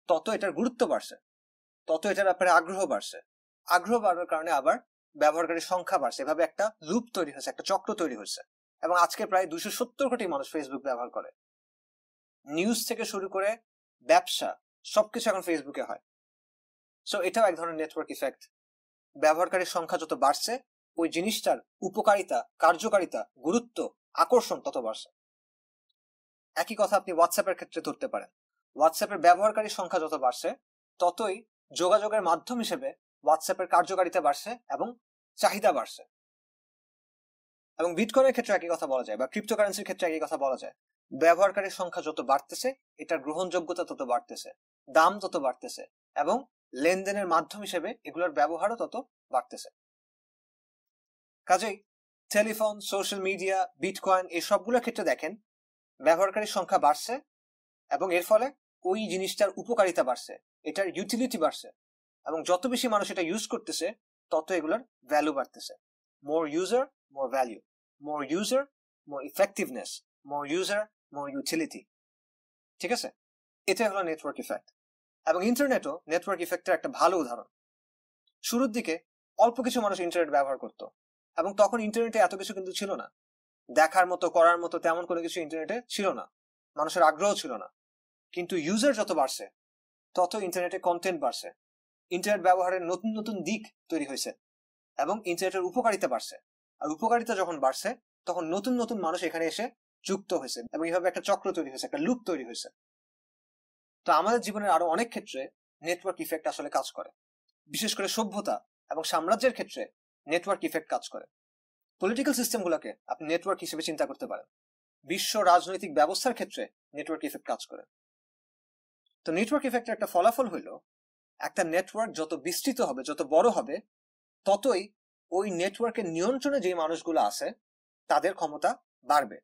তত এটার গুরুত্ব বাড়ছে, তত এটার ব্যাপারে আগ্রহ বাড়ছে, আগ্রহ বাড়ার কারণে আবার ব্যবহারকারীর সংখ্যা বাড়ছে। এভাবে একটা লুপ তৈরি হয়েছে, একটা চক্র তৈরি হয়েছে। এবং আজকে প্রায় 270 কোটি মানুষ ফেসবুক ব্যবহার করে। নিউজ থেকে শুরু করে ব্যবসা সবকিছু এখন ফেসবুকে হয়। সো এটাও এক ধরনের নেটওয়ার্ক ইফেক্ট। ব্যবহারকারীর সংখ্যা যত বাড়ছে ওই জিনিসটার উপকারিতা, কার্যকারিতা, গুরুত্ব, আকর্ষণ তত বাড়ছে। একই কথা আপনি হোয়াটসঅ্যাপের ক্ষেত্রে ধরতে পারেন। হোয়াটসঅ্যাপের ব্যবহারকারীর সংখ্যা যত বাড়ছে ততই যোগাযোগের মাধ্যম হিসেবে হোয়াটসঅ্যাপের কার্যকারিতা বাড়ছে এবং চাহিদা বাড়ছে। এবং বিটকয়েনের ক্ষেত্রে একই কথা বলা যায়, বা ক্রিপ্টোকারেন্সির ক্ষেত্রে একই কথা বলা যায়। ব্যবহারকারীর সংখ্যা যত বাড়তেছে এটার গ্রহণযোগ্যতা তত বাড়তেছে, দাম তত বাড়তেছে, এবং লেনদেনের মাধ্যম হিসেবে এগুলোর ব্যবহারও তত বাড়তেছে। কাজেই টেলিফোন, সোশ্যাল মিডিয়া, বিটকয়েন এই সবগুলোর ক্ষেত্রে দেখেন ব্যবহারকারীর সংখ্যা বাড়ছে এবং এর ফলে ওই জিনিসটার উপকারিতা বাড়ছে, এটার ইউটিলিটি বাড়ছে, এবং যত বেশি মানুষ এটা ইউজ করতেছে তত এগুলোর ভ্যালু বাড়তেছে। মোর ইউজার মোর ভ্যালু, মোর ইউজার মোর ইফেক্টিভনেস, মোর ইউজার মোর ইউটিলিটি। ঠিক আছে? এটা হলো নেটওয়ার্ক ইফেক্ট। এবং ইন্টারনেটও নেটওয়ার্ক ইফেক্টের একটা ভালো উদাহরণ। শুরুর দিকে অল্প কিছু মানুষ ইন্টারনেট ব্যবহার করত, এবং তখন ইন্টারনেটে এত কিছু কিন্তু ছিল না, দেখার মতো, করার মতো তেমন কোনো কিছু ইন্টারনেটে ছিল না, মানুষের আগ্রহ ছিল না। কিন্তু ইউজার যত বাড়ছে তত ইন্টারনেটে কন্টেন্ট বাড়ছে, ইন্টারনেট ব্যবহারের নতুন নতুন দিক তৈরি হয়েছে, এবং ইন্টারনেটের উপকারিতা বাড়ছে। আর উপকারিতা যখন বাড়ছে তখন নতুন নতুন মানুষ এখানে এসে যুক্ত হয়েছে, এবং এইভাবে একটা চক্র তৈরি হয়েছে, একটা লুপ তৈরি হয়েছে। তো আমাদের জীবনের আরো অনেক ক্ষেত্রে নেটওয়ার্ক ইফেক্ট আসলে কাজ করে। বিশেষ করে সভ্যতা এবং সাম্রাজ্যের ক্ষেত্রে নেটওয়ার্ক ইফেক্ট কাজ করে। পলিটিক্যাল সিস্টেমগুলোকে আপনি নেটওয়ার্ক হিসেবে চিন্তা করতে পারেন। বিশ্ব রাজনৈতিক ব্যবস্থার ক্ষেত্রে নেটওয়ার্ক ইফেক্ট কাজ করে। তো নেটওয়ার্ক ইফেক্টের একটা ফলাফল হলো একটা নেটওয়ার্ক যত বিস্তৃত হবে, যত বড় হবে, ততই ওই নেটওয়ার্কের নিয়ন্ত্রণে যে মানুষগুলো আছে তাদের ক্ষমতা বাড়বে।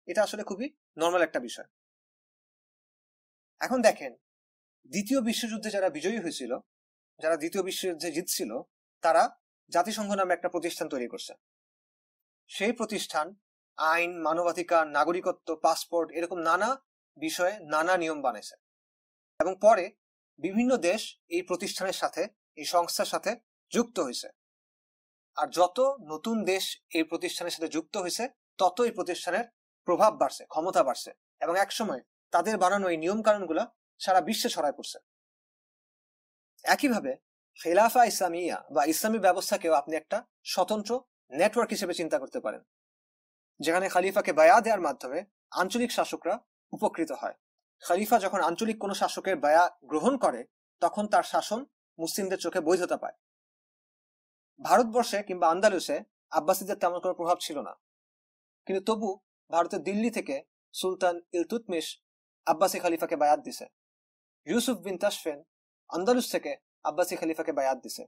এটা আসলে খুবই নর্মাল একটা বিষয়। এখন দেখেন, দ্বিতীয় বিশ্বযুদ্ধে যারা বিজয়ী হয়েছিল, যারা দ্বিতীয় বিশ্বযুদ্ধে জিতছিল, তারা জাতিসংঘ নামে একটা প্রতিষ্ঠান তৈরি করছে। সেই প্রতিষ্ঠান আইন, মানবাধিকার, নাগরিকত্ব, পাসপোর্ট এরকম নানা বিষয়ে নানা নিয়ম বানাইছে, এবং পরে বিভিন্ন দেশ এই প্রতিষ্ঠানের সাথে, এই সংস্থার সাথে যুক্ত হয়েছে। আর যত নতুন দেশ এই প্রতিষ্ঠানের সাথে যুক্ত হয়েছে তত এই প্রতিষ্ঠানের প্রভাব বাড়ছে, ক্ষমতা বাড়ছে, এবং একসময় তাদের বানানো এই নিয়ম কানুনগুলা সারা বিশ্বে ছড়ায় পড়ছে। একইভাবে খিলাফা ইসলামিয়া বা ইসলামী ব্যবস্থাকেও আপনি একটা স্বতন্ত্র নেটওয়ার্ক হিসেবে চিন্তা করতে পারেন, যেখানে খলিফাকে বায়া দেওয়ার মাধ্যমে আঞ্চলিক শাসকরা উপকৃত হয়। খলিফা যখন আঞ্চলিক কোনো শাসকের বায়া গ্রহণ করে তখন তার শাসন মুসলিমদের চোখে বৈধতা পায়। ভারতবর্ষে কিংবা আন্দালুসে আব্বাসীদের তেমন কোনো প্রভাব ছিল না, কিন্তু তবু ভারতের দিল্লি থেকে সুলতান ইলতুৎমিশ আব্বাসী খলিফাকে বায়াত দিছে। ইউসুফ বিন তাশফিন আন্দালুস থেকে আব্বাসী খলিফাকে বায়াত দিছে,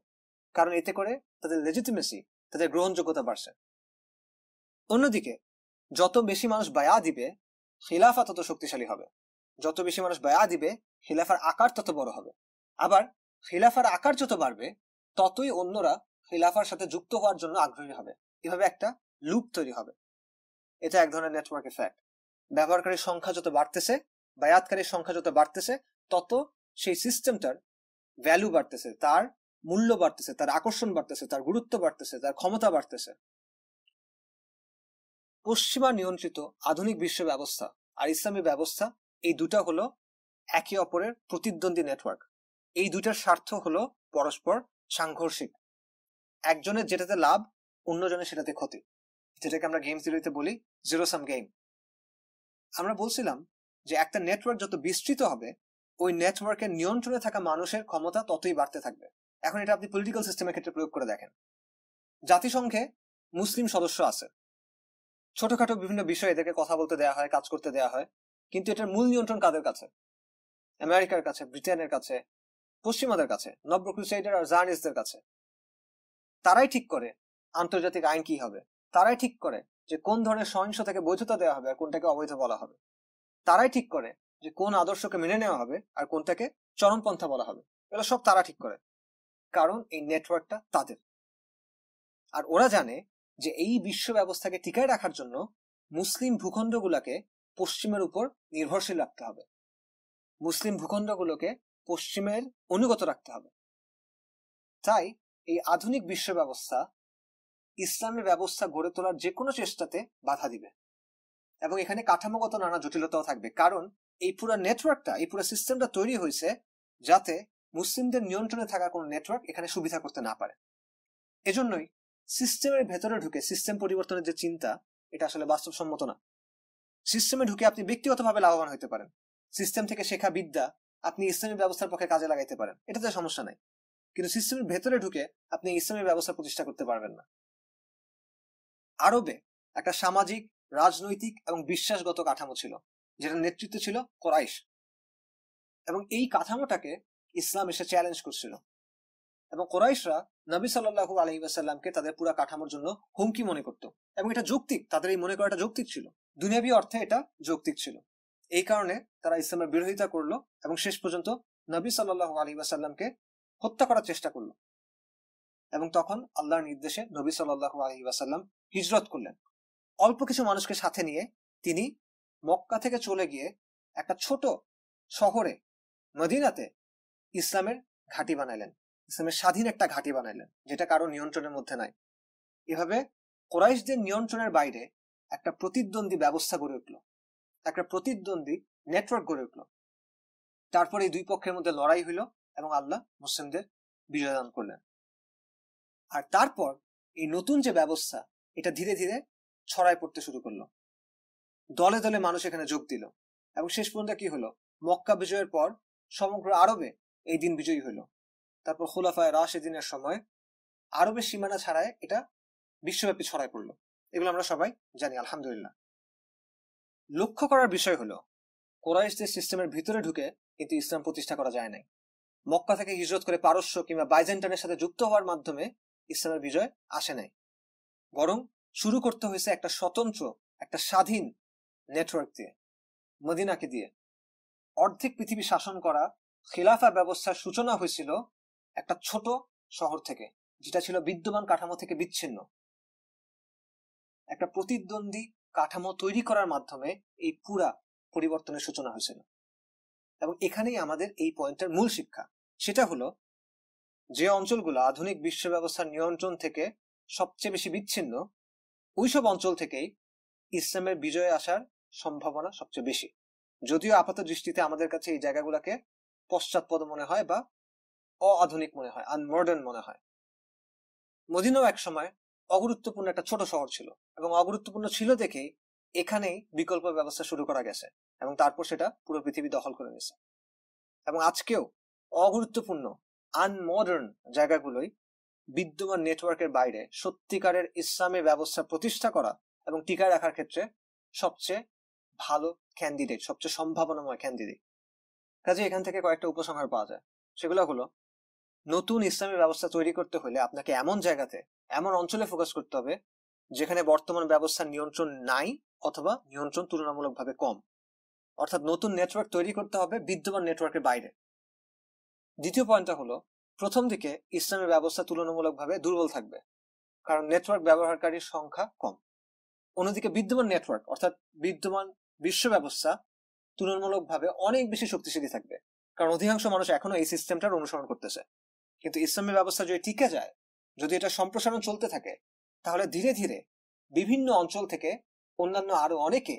কারণ এতে করে তাদের লেজিটিমেসি, তাদের গ্রহণযোগ্যতা বাড়ছে। অন্যদিকে যত বেশি মানুষ বায়া দিবে খিলাফা তত শক্তিশালী হবে, যত বেশি মানুষ বায়া দিবে খিলাফার আকার তত বড় হবে। আবার খিলাফার আকার যত বাড়বে ততই অন্যরা খিলাফার সাথে যুক্ত হওয়ার জন্য আগ্রহী হবে। এভাবে একটা লুপ তৈরি হবে। এটা এক ধরনের নেটওয়ার্ক এফেক্ট। ব্যবহারকারীর সংখ্যা যত বাড়তেছে, বায়াতকারীর সংখ্যা যত বাড়তেছে, তত সেই সিস্টেমটার ভ্যালু বাড়তেছে, তার মূল্য বাড়তেছে, তার আকর্ষণ বাড়তেছে, তার গুরুত্ব বাড়তেছে, তার ক্ষমতা বাড়তেছে। পশ্চিমা নিয়ন্ত্রিত আধুনিক বিশ্ব ব্যবস্থা আর ইসলামী ব্যবস্থা, এই দুটা হলো একে অপরের প্রতিদ্বন্দ্বী নেটওয়ার্ক। এই দুটার স্বার্থ হলো পরস্পর সাংঘর্ষিক। একজনের যেটাতে লাভ, অন্যজনের সেটাতে ক্ষতি, যেটাকে আমরা গেম থিওরিতে বলি জিরো সাম গেম। আমরা বলছিলাম যে একটা নেটওয়ার্ক যত বিস্তৃত হবে ওই নেটওয়ার্কের নিয়ন্ত্রণে থাকা মানুষের ক্ষমতা ততই বাড়তে থাকবে। এখন এটা আপনি পলিটিক্যাল সিস্টেমের ক্ষেত্রে প্রয়োগ করে দেখেন। জাতিসংঘে মুসলিম সদস্য আছে, ছোটখাটো বিভিন্ন বিষয়ে এদেরকে কথা বলতে দেওয়া হয়, কাজ করতে দেওয়া হয়, কিন্তু এটার মূল নিয়ন্ত্রণ কাদের কাছে? আমেরিকার কাছে, ব্রিটেনের কাছে, পশ্চিমাদের কাছে, নব্য ক্রুসেডার আর জার্নিস্টদের কাছে। তারাই ঠিক করে আন্তর্জাতিক আইন কি হবে, তারাই ঠিক করে যে কোন ধরনের সহিংসতাকে বৈধতা দেওয়া হবে আর কোনটাকে অবৈধ বলা হবে, তারাই ঠিক করে যে কোন আদর্শকে মেনে নেওয়া হবে আর কোনটাকে চরমপন্থা বলা হবে। এগুলো সব তারা ঠিক করে, কারণ এই নেটওয়ার্কটা তাদের। আর ওরা জানে যে এই বিশ্ব ব্যবস্থাকে টিকায় রাখার জন্য মুসলিম ভূখণ্ডগুলোকে পশ্চিমের উপর নির্ভরশীল রাখতে হবে, মুসলিম ভূখণ্ডগুলোকে পশ্চিমের অনুগত রাখতে হবে। তাই এই আধুনিক বিশ্ব ব্যবস্থা ইসলামী ব্যবস্থা গড়ে তোলার যে কোনো চেষ্টাতে বাধা দিবে, এবং এখানে কাঠামোগত নানা জটিলতাও থাকবে, কারণ এই পুরো নেটওয়ার্কটা, এই পুরো সিস্টেমটা তৈরি হয়েছে যাতে মুসলিমদের নিয়ন্ত্রণে থাকা কোনো নেটওয়ার্ক এখানে সুবিধা করতে না পারে। এজন্যই সিস্টেমের ভেতরে ঢুকে সিস্টেম পরিবর্তনের যে চিন্তা, এটা আসলে বাস্তবসম্মত না। সিস্টেমে ঢুকে আপনি ব্যক্তিগতভাবে লাভবান হতে পারেন, সিস্টেম থেকে শেখা বিদ্যা আপনি ইসলামী ব্যবস্থার পক্ষে কাজে লাগাইতে পারেন, এটাতে সমস্যা নাই, কিন্তু সিস্টেমের ভেতরে ঢুকে আপনি ইসলামী ব্যবস্থা প্রতিষ্ঠা করতে পারবেন না। আরবে একটা সামাজিক, রাজনৈতিক এবং বিশ্বাসগত কাঠামো ছিল, যেটা নেতৃত্ব ছিল কোরাইশ, এবং এই কাঠামোটাকে ইসলাম এসে চ্যালেঞ্জ করছিল। এবং কোরাইশরা নবী সাল্লাল্লাহু আলাইহি ওয়াসাল্লামকে তাদের পুরো কাঠামোর জন্য হুমকি মনে করত, এবং এটা যৌক্তিক, তাদের এই মনে করাটা যৌক্তিক ছিল, দুনিয়াবী অর্থে এটা যৌক্তিক ছিল। এই কারণে তারা ইসলামের বিরোধিতা করলো এবং শেষ পর্যন্ত নবী সাল্লাল্লাহু আলাইহি ওয়াসাল্লামকে হত্যা করার চেষ্টা করলো। এবং তখন আল্লাহর নির্দেশে নবী সাল্লাল্লাহু আলাইহি ওয়াসাল্লাম হিজরত করলেন। অল্প কিছু মানুষকে সাথে নিয়ে তিনি মক্কা থেকে চলে গিয়ে একটা ছোট শহরে মদিনাতে ইসলামের ঘাঁটি বানাইলেন, ইসলামের স্বাধীন একটা ঘাঁটি বানাইলেন, যেটা কারো নিয়ন্ত্রণের মধ্যে নাই। এভাবে কোরাইশদের নিয়ন্ত্রণের বাইরে একটা প্রতিদ্বন্দ্বী ব্যবস্থা গড়ে উঠল, একটা প্রতিদ্বন্দ্বী নেটওয়ার্ক গড়ে উঠল। তারপর এই দুই পক্ষের মধ্যে লড়াই হইল এবং আল্লাহ মুসলিমদের বিজয় দান করলেন। আর তারপর এই নতুন যে ব্যবস্থা, এটা ধীরে ধীরে ছড়ায় পড়তে শুরু করলো, দলে দলে মানুষ এখানে যোগ দিল, এবং শেষ পর্যন্ত কি হলো, মক্কা বিজয়ের পর সমগ্র আরবে এই দিন বিজয়ী হইল। তারপর খুলাফায়ে রাশিদিনের সময় আরবের সীমানা ছাড়ায় এটা বিশ্বব্যাপী ছড়ায় পড়লো। এগুলো আমরা সবাই জানি, আলহামদুলিল্লাহ। লক্ষ্য করার বিষয় হলো কোরাইশদের সিস্টেমের ভিতরে ঢুকে কিন্তু ইসলাম প্রতিষ্ঠা করা যায় নাই। মক্কা থেকে হিজরত করে পারস্য কিংবা বাইজেন্টাইনের সাথে যুক্ত হওয়ার মাধ্যমে ইসলামের বিজয় আসে নাই, বরং শুরু করতে হয়েছে একটা স্বতন্ত্র, একটা স্বাধীন নেটওয়ার্ক দিয়ে, মদিনাকে দিয়ে। অর্ধেক পৃথিবী শাসন করা খিলাফা ব্যবস্থার সূচনা হয়েছিল একটা ছোট শহর থেকে, যেটা ছিল বিদ্যমান কাঠামো থেকে বিচ্ছিন্ন। একটা প্রতিদ্বন্দ্বী কাঠামো তৈরি করার মাধ্যমে এই পুরা পরিবর্তনের সূচনা হয়েছিল। এবং এখানেই আমাদের এই পয়েন্টের মূল শিক্ষা, সেটা হলো যে অঞ্চলগুলো আধুনিক বিশ্ব ব্যবস্থার নিয়ন্ত্রণ থেকে সবচেয়ে বেশি বিচ্ছিন্ন, ওইসব অঞ্চল থেকেই ইসলামের বিজয়ে আসার সম্ভাবনা সবচেয়ে বেশি। যদিও আপাত দৃষ্টিতে আমাদের কাছে এই জায়গাগুলোকে পশ্চাৎপদ মনে হয় বা অআধুনিক মনে হয়, আনমডার্ন মনে হয়। মদিনাও এক সময় অগুরুত্বপূর্ণ একটা ছোট শহর ছিল, এবং অগুরুত্বপূর্ণ ছিল দেখেই এখানেই বিকল্প ব্যবস্থা শুরু করা গেছে, এবং তারপর সেটা পুরো পৃথিবী দখল করে নিয়েছে। এবং আজকেও অগুরুত্বপূর্ণ আনমডার্ন জায়গাগুলোই বিদ্যমান নেটওয়ার্কের বাইরে সত্যিকারের ইসলামী ব্যবস্থা প্রতিষ্ঠা করা এবং টিকায় রাখার ক্ষেত্রে সবচেয়ে ভালো ক্যান্ডিডেট, সবচেয়ে সম্ভাবনাময় ক্যান্ডিডেট। কাজে এখান থেকে কয়েকটা উপসংহার পাওয়া যায়। সেগুলো হলো, নতুন ইসলামী ব্যবস্থা তৈরি করতে হলে আপনাকে এমন জায়গাতে, এমন অঞ্চলে ফোকাস করতে হবে যেখানে বর্তমান ব্যবস্থার নিয়ন্ত্রণ নাই অথবা নিয়ন্ত্রণ তুলনামূলকভাবে কম। অর্থাৎ নতুন নেটওয়ার্ক তৈরি করতে হবে বিদ্যমান নেটওয়ার্কের বাইরে। দ্বিতীয় পয়েন্টটা হলো, প্রথম দিকে ইসলামী ব্যবস্থা তুলনামূলকভাবে দুর্বল থাকবে, কারণ নেটওয়ার্ক ব্যবহারকারীর সংখ্যা কম। অন্যদিকে বিদ্যমান নেটওয়ার্ক অর্থাৎ বিদ্যমান বিশ্ব ব্যবস্থা তুলনামূলকভাবে অনেক বেশি শক্তিশালী থাকবে, কারণ অধিকাংশ মানুষ এখনো এই সিস্টেমটার অনুসরণ করতেছে। কিন্তু ইসলামী ব্যবস্থা যদি টিকে যায়, যদি এটা সম্প্রসারণ চলতে থাকে, তাহলে ধীরে ধীরে বিভিন্ন অঞ্চল থেকে অন্যান্য আরো অনেকে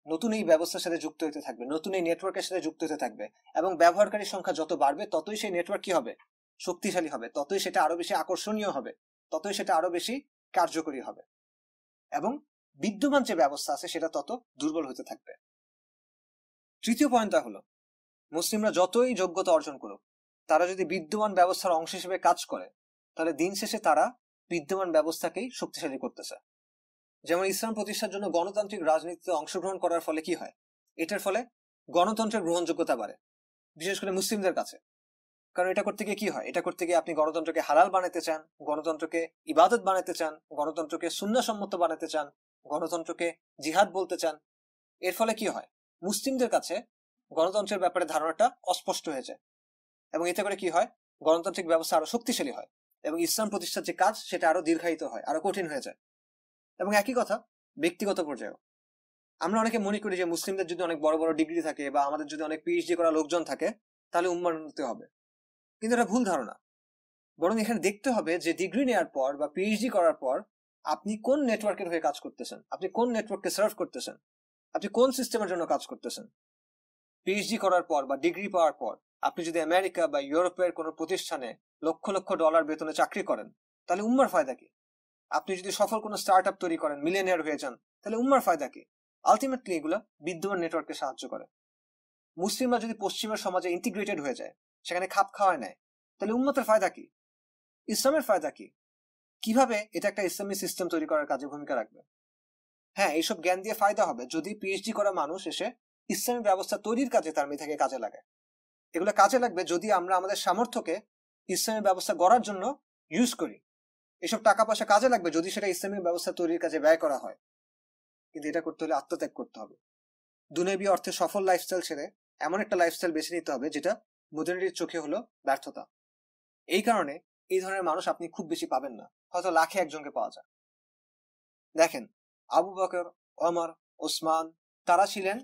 নতুন এই ব্যবস্থার সাথে যুক্ত হতে থাকবে, নতুন এই নেটওয়ার্কের সাথে যুক্ত হতে থাকবে, এবং ব্যবহারকারীর সংখ্যা যত বাড়বে ততই সেই নেটওয়ার্ক কি হবে, শক্তিশালী হবে, ততই সেটা আরো বেশি আকর্ষণীয় হবে, ততই সেটা আরো বেশি কার্যকরী হবে, এবং বিদ্যমান যে ব্যবস্থা আছে সেটা তত দুর্বল হতে থাকবে। তৃতীয় পয়েন্টটা হলো, মুসলিমরা যতই যোগ্যতা অর্জন করুক, তারা যদি বিদ্যমান ব্যবস্থার অংশ হিসেবে কাজ করে, তাহলে দিন শেষে তারা বিদ্যমান ব্যবস্থাকেই শক্তিশালী করতেছে। যেমন ইসলাম প্রতিষ্ঠার জন্য গণতান্ত্রিক রাজনীতিতে অংশগ্রহণ করার ফলে কি হয়, এটার ফলে গণতন্ত্রের গ্রহণযোগ্যতা বাড়ে, বিশেষ করে মুসলিমদের কাছে। কারণ এটা করতে গিয়ে কি হয়, এটা করতে গিয়ে আপনি গণতন্ত্রকে হালাল বানাতে চান, গণতন্ত্রকে ইবাদত বানাতে চান, গণতন্ত্রকে সুন্নাহসম্মত বানাতে চান, গণতন্ত্রকে জিহাদ বলতে চান। এর ফলে কি হয়, মুসলিমদের কাছে গণতন্ত্রের ব্যাপারে ধারণাটা অস্পষ্ট হয়ে যায়, এবং এতে করে কি হয়, গণতান্ত্রিক ব্যবস্থা আরো শক্তিশালী হয়, এবং ইসলাম প্রতিষ্ঠার যে কাজ সেটা আরো দীর্ঘায়িত হয়, আরো কঠিন হয়ে যায়। এবং একই কথা ব্যক্তিগত পর্যায়েও। আমরা অনেকে মনে করি যে মুসলিমদের যদি অনেক বড় বড় ডিগ্রি থাকে বা আমাদের যদি অনেক পিএইচডি করা লোকজন থাকে, তাহলে উম্মার উন্নতি হবে। কিন্তু এটা ভুল ধারণা। বরং এখানে দেখতে হবে যে ডিগ্রি নেওয়ার পর বা পিএইচডি করার পর আপনি কোন নেটওয়ার্কের হয়ে কাজ করতেছেন, আপনি কোন নেটওয়ার্ককে সার্ভ করতেছেন, আপনি কোন সিস্টেমের জন্য কাজ করতেছেন। পিএইচডি করার পর বা ডিগ্রি পাওয়ার পর আপনি যদি আমেরিকা বা ইউরোপের কোনো প্রতিষ্ঠানে লক্ষ লক্ষ ডলার বেতনে চাকরি করেন, তাহলে উম্মার ফায়দা কি? আপনি যদি সফল কোনো স্টার্ট আপ তৈরি করেন, মিলিয়নিয়ার হয়ে যান, তাহলে উম্মার ফায়দা কি? আলটিমেটলি এগুলো বিদ্যমান নেটওয়ার্ককে সাহায্য করে। মুসলিমরা যদি পশ্চিমের সমাজে ইন্টিগ্রেটেড হয়ে যায়, সেখানে খাপ খাওয়ায় নেয়, তাহলে উম্মতের ফায়দা কি? ইসলামের ফায়দা কি? কিভাবে এটা একটা ইসলামী সিস্টেম তৈরি করার কাজে ভূমিকা রাখবে? হ্যাঁ, এইসব জ্ঞান দিয়ে ফায়দা হবে যদি পিএইচডি করা মানুষ এসে ইসলামী ব্যবস্থা তৈরির কাজে তার মেধাকে কাজে লাগায়। এগুলো কাজে লাগবে যদি আমরা আমাদের সামর্থ্যকে ইসলামী ব্যবস্থা গড়ার জন্য ইউজ করি। এসব টাকা পয়সা কাজে লাগবে যদি সেটা ইসলামী ব্যবস্থা তৈরির কাজে ব্যয় করা হয়। কিন্তু এটা করতে হলে আত্মত্যাগ করতে হবে। দুনিয়াবী অর্থে সফল লাইফস্টাইল ছেড়ে এমন একটা লাইফস্টাইল বেছে নিতে হবে যেটা মডার্নিটির চোখে হলো ব্যর্থতা। এই কারণে এই ধরনের মানুষ আপনি খুব বেশি পাবেন না, হয়তো লাখে একজনকে পাওয়া যায়। দেখেন, আবু বকর, ওমর, ওসমান, তারা ছিলেন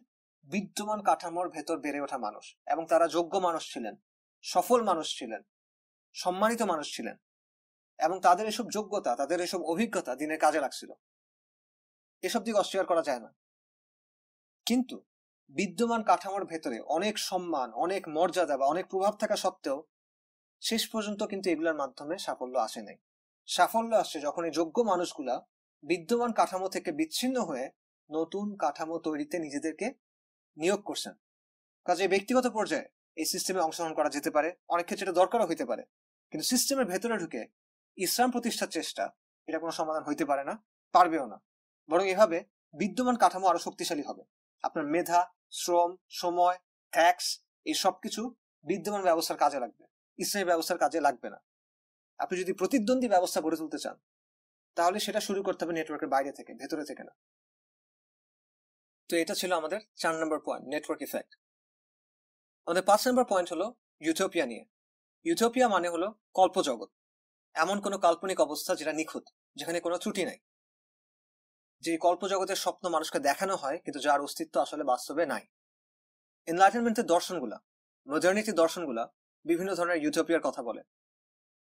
বিদ্যমান কাঠামোর ভেতর বেড়ে ওঠা মানুষ, এবং তারা যোগ্য মানুষ ছিলেন, সফল মানুষ ছিলেন, সম্মানিত মানুষ ছিলেন, এবং তাদের এসব যোগ্যতা, তাদের এসব অভিজ্ঞতা দিনের কাজে লাগছিল। এসব দিক অস্বীকার করা যায় না। কিন্তু বিদ্যমান কাঠামোর ভেতরে অনেক সম্মান, অনেক মর্যাদা বা অনেক প্রভাব থাকা সত্ত্বেও শেষ পর্যন্ত কিন্তু এগুলোর মাধ্যমে সাফল্য আসে নাই। সাফল্য আসছে যখন এই যোগ্য মানুষগুলা বিদ্যমান কাঠামো থেকে বিচ্ছিন্ন হয়ে নতুন কাঠামো তৈরিতে নিজেদেরকে নিয়োগ করছেন। কাজে ব্যক্তিগত পর্যায়ে এই সিস্টেমে অংশগ্রহণ করা যেতে পারে, অনেক ক্ষেত্রে এটা দরকারও হইতে পারে, কিন্তু সিস্টেমের ভেতরে ঢুকে ইসলাম প্রতিষ্ঠার চেষ্টা, এটা কোনো সমাধান হইতে পারে না, পারবেও না। বরং এভাবে বিদ্যমান কাঠামো আরো শক্তিশালী হবে। আপনার মেধা, শ্রম, সময়, ট্যাক্স, এই সবকিছু বিদ্যমান ব্যবস্থার কাজে লাগবে, ইসলামী ব্যবস্থার কাজে লাগবে না। আপনি যদি প্রতিদ্বন্দ্বী ব্যবস্থা গড়ে তুলতে চান, তাহলে সেটা শুরু করতে হবে নেটওয়ার্কের বাইরে থেকে, ভেতরে থেকে না। তো এটা ছিল আমাদের 4 নম্বর পয়েন্ট, নেটওয়ার্ক ইফেক্ট। আমাদের 5 নম্বর পয়েন্ট হলো ইউটোপিয়া নিয়ে। ইউটোপিয়া মানে হলো কল্পজগৎ, এমন কোনো কাল্পনিক অবস্থা যেটা নিখুঁত, যেখানে কোনো ত্রুটি নাই, যে কল্পজগতের স্বপ্ন মানুষকে দেখানো হয় কিন্তু যার অস্তিত্ব আসলে বাস্তবে নাই। এনলাইটেনমেন্টের দর্শনগুলা, মডার্নিটি দর্শনগুলা বিভিন্ন ধরনের ইউটোপিয়ার কথা বলে।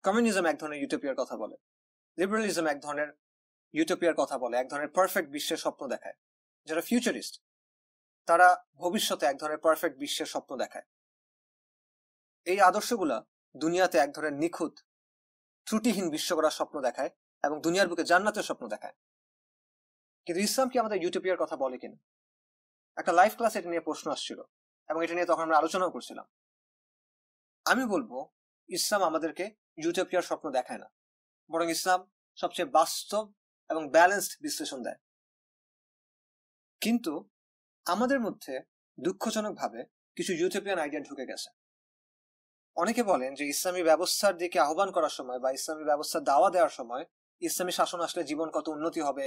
কমিউনিজম এক ধরনের ইউটোপিয়ার কথা বলে, লিবারালিজম এক ধরনের ইউটোপিয়ার কথা বলে, এক ধরনের পারফেক্ট বিশ্বের স্বপ্ন দেখায়। যারা ফিউচারিস্ট, তারা ভবিষ্যতে এক ধরনের পারফেক্ট বিশ্বের স্বপ্ন দেখায়। এই আদর্শগুলা দুনিয়াতে এক ধরনের নিখুঁত ত্রুটিহীন বিশ্ব গড়ার স্বপ্ন দেখায় এবং দুনিয়ার বুকে জান্নাতের স্বপ্ন দেখায়। কিন্তু ইসলাম কি আমাদের ইউটোপিয়ার কথা বলে কিনা? একটা লাইভ ক্লাস এটা নিয়ে প্রশ্ন আসছিল এবং এটা নিয়ে তখন আমরা আলোচনাও করছিলাম। আমি বলবো ইসলাম আমাদেরকে ইউটোপিয়ার স্বপ্ন দেখায় না, বরং ইসলাম সবচেয়ে বাস্তব এবং ব্যালেন্সড বিশ্লেষণ দেয়। কিন্তু আমাদের মধ্যে দুঃখজনকভাবে কিছু ইউটোপিয়ান আইডিয়া ঢুকে গেছে। অনেকে বলেন যে ইসলামী ব্যবস্থার দিকে আহ্বান করার সময় বা ইসলামী ব্যবস্থার দাওয়া দেওয়ার সময় ইসলামী শাসন আসলে জীবন কত উন্নতি হবে,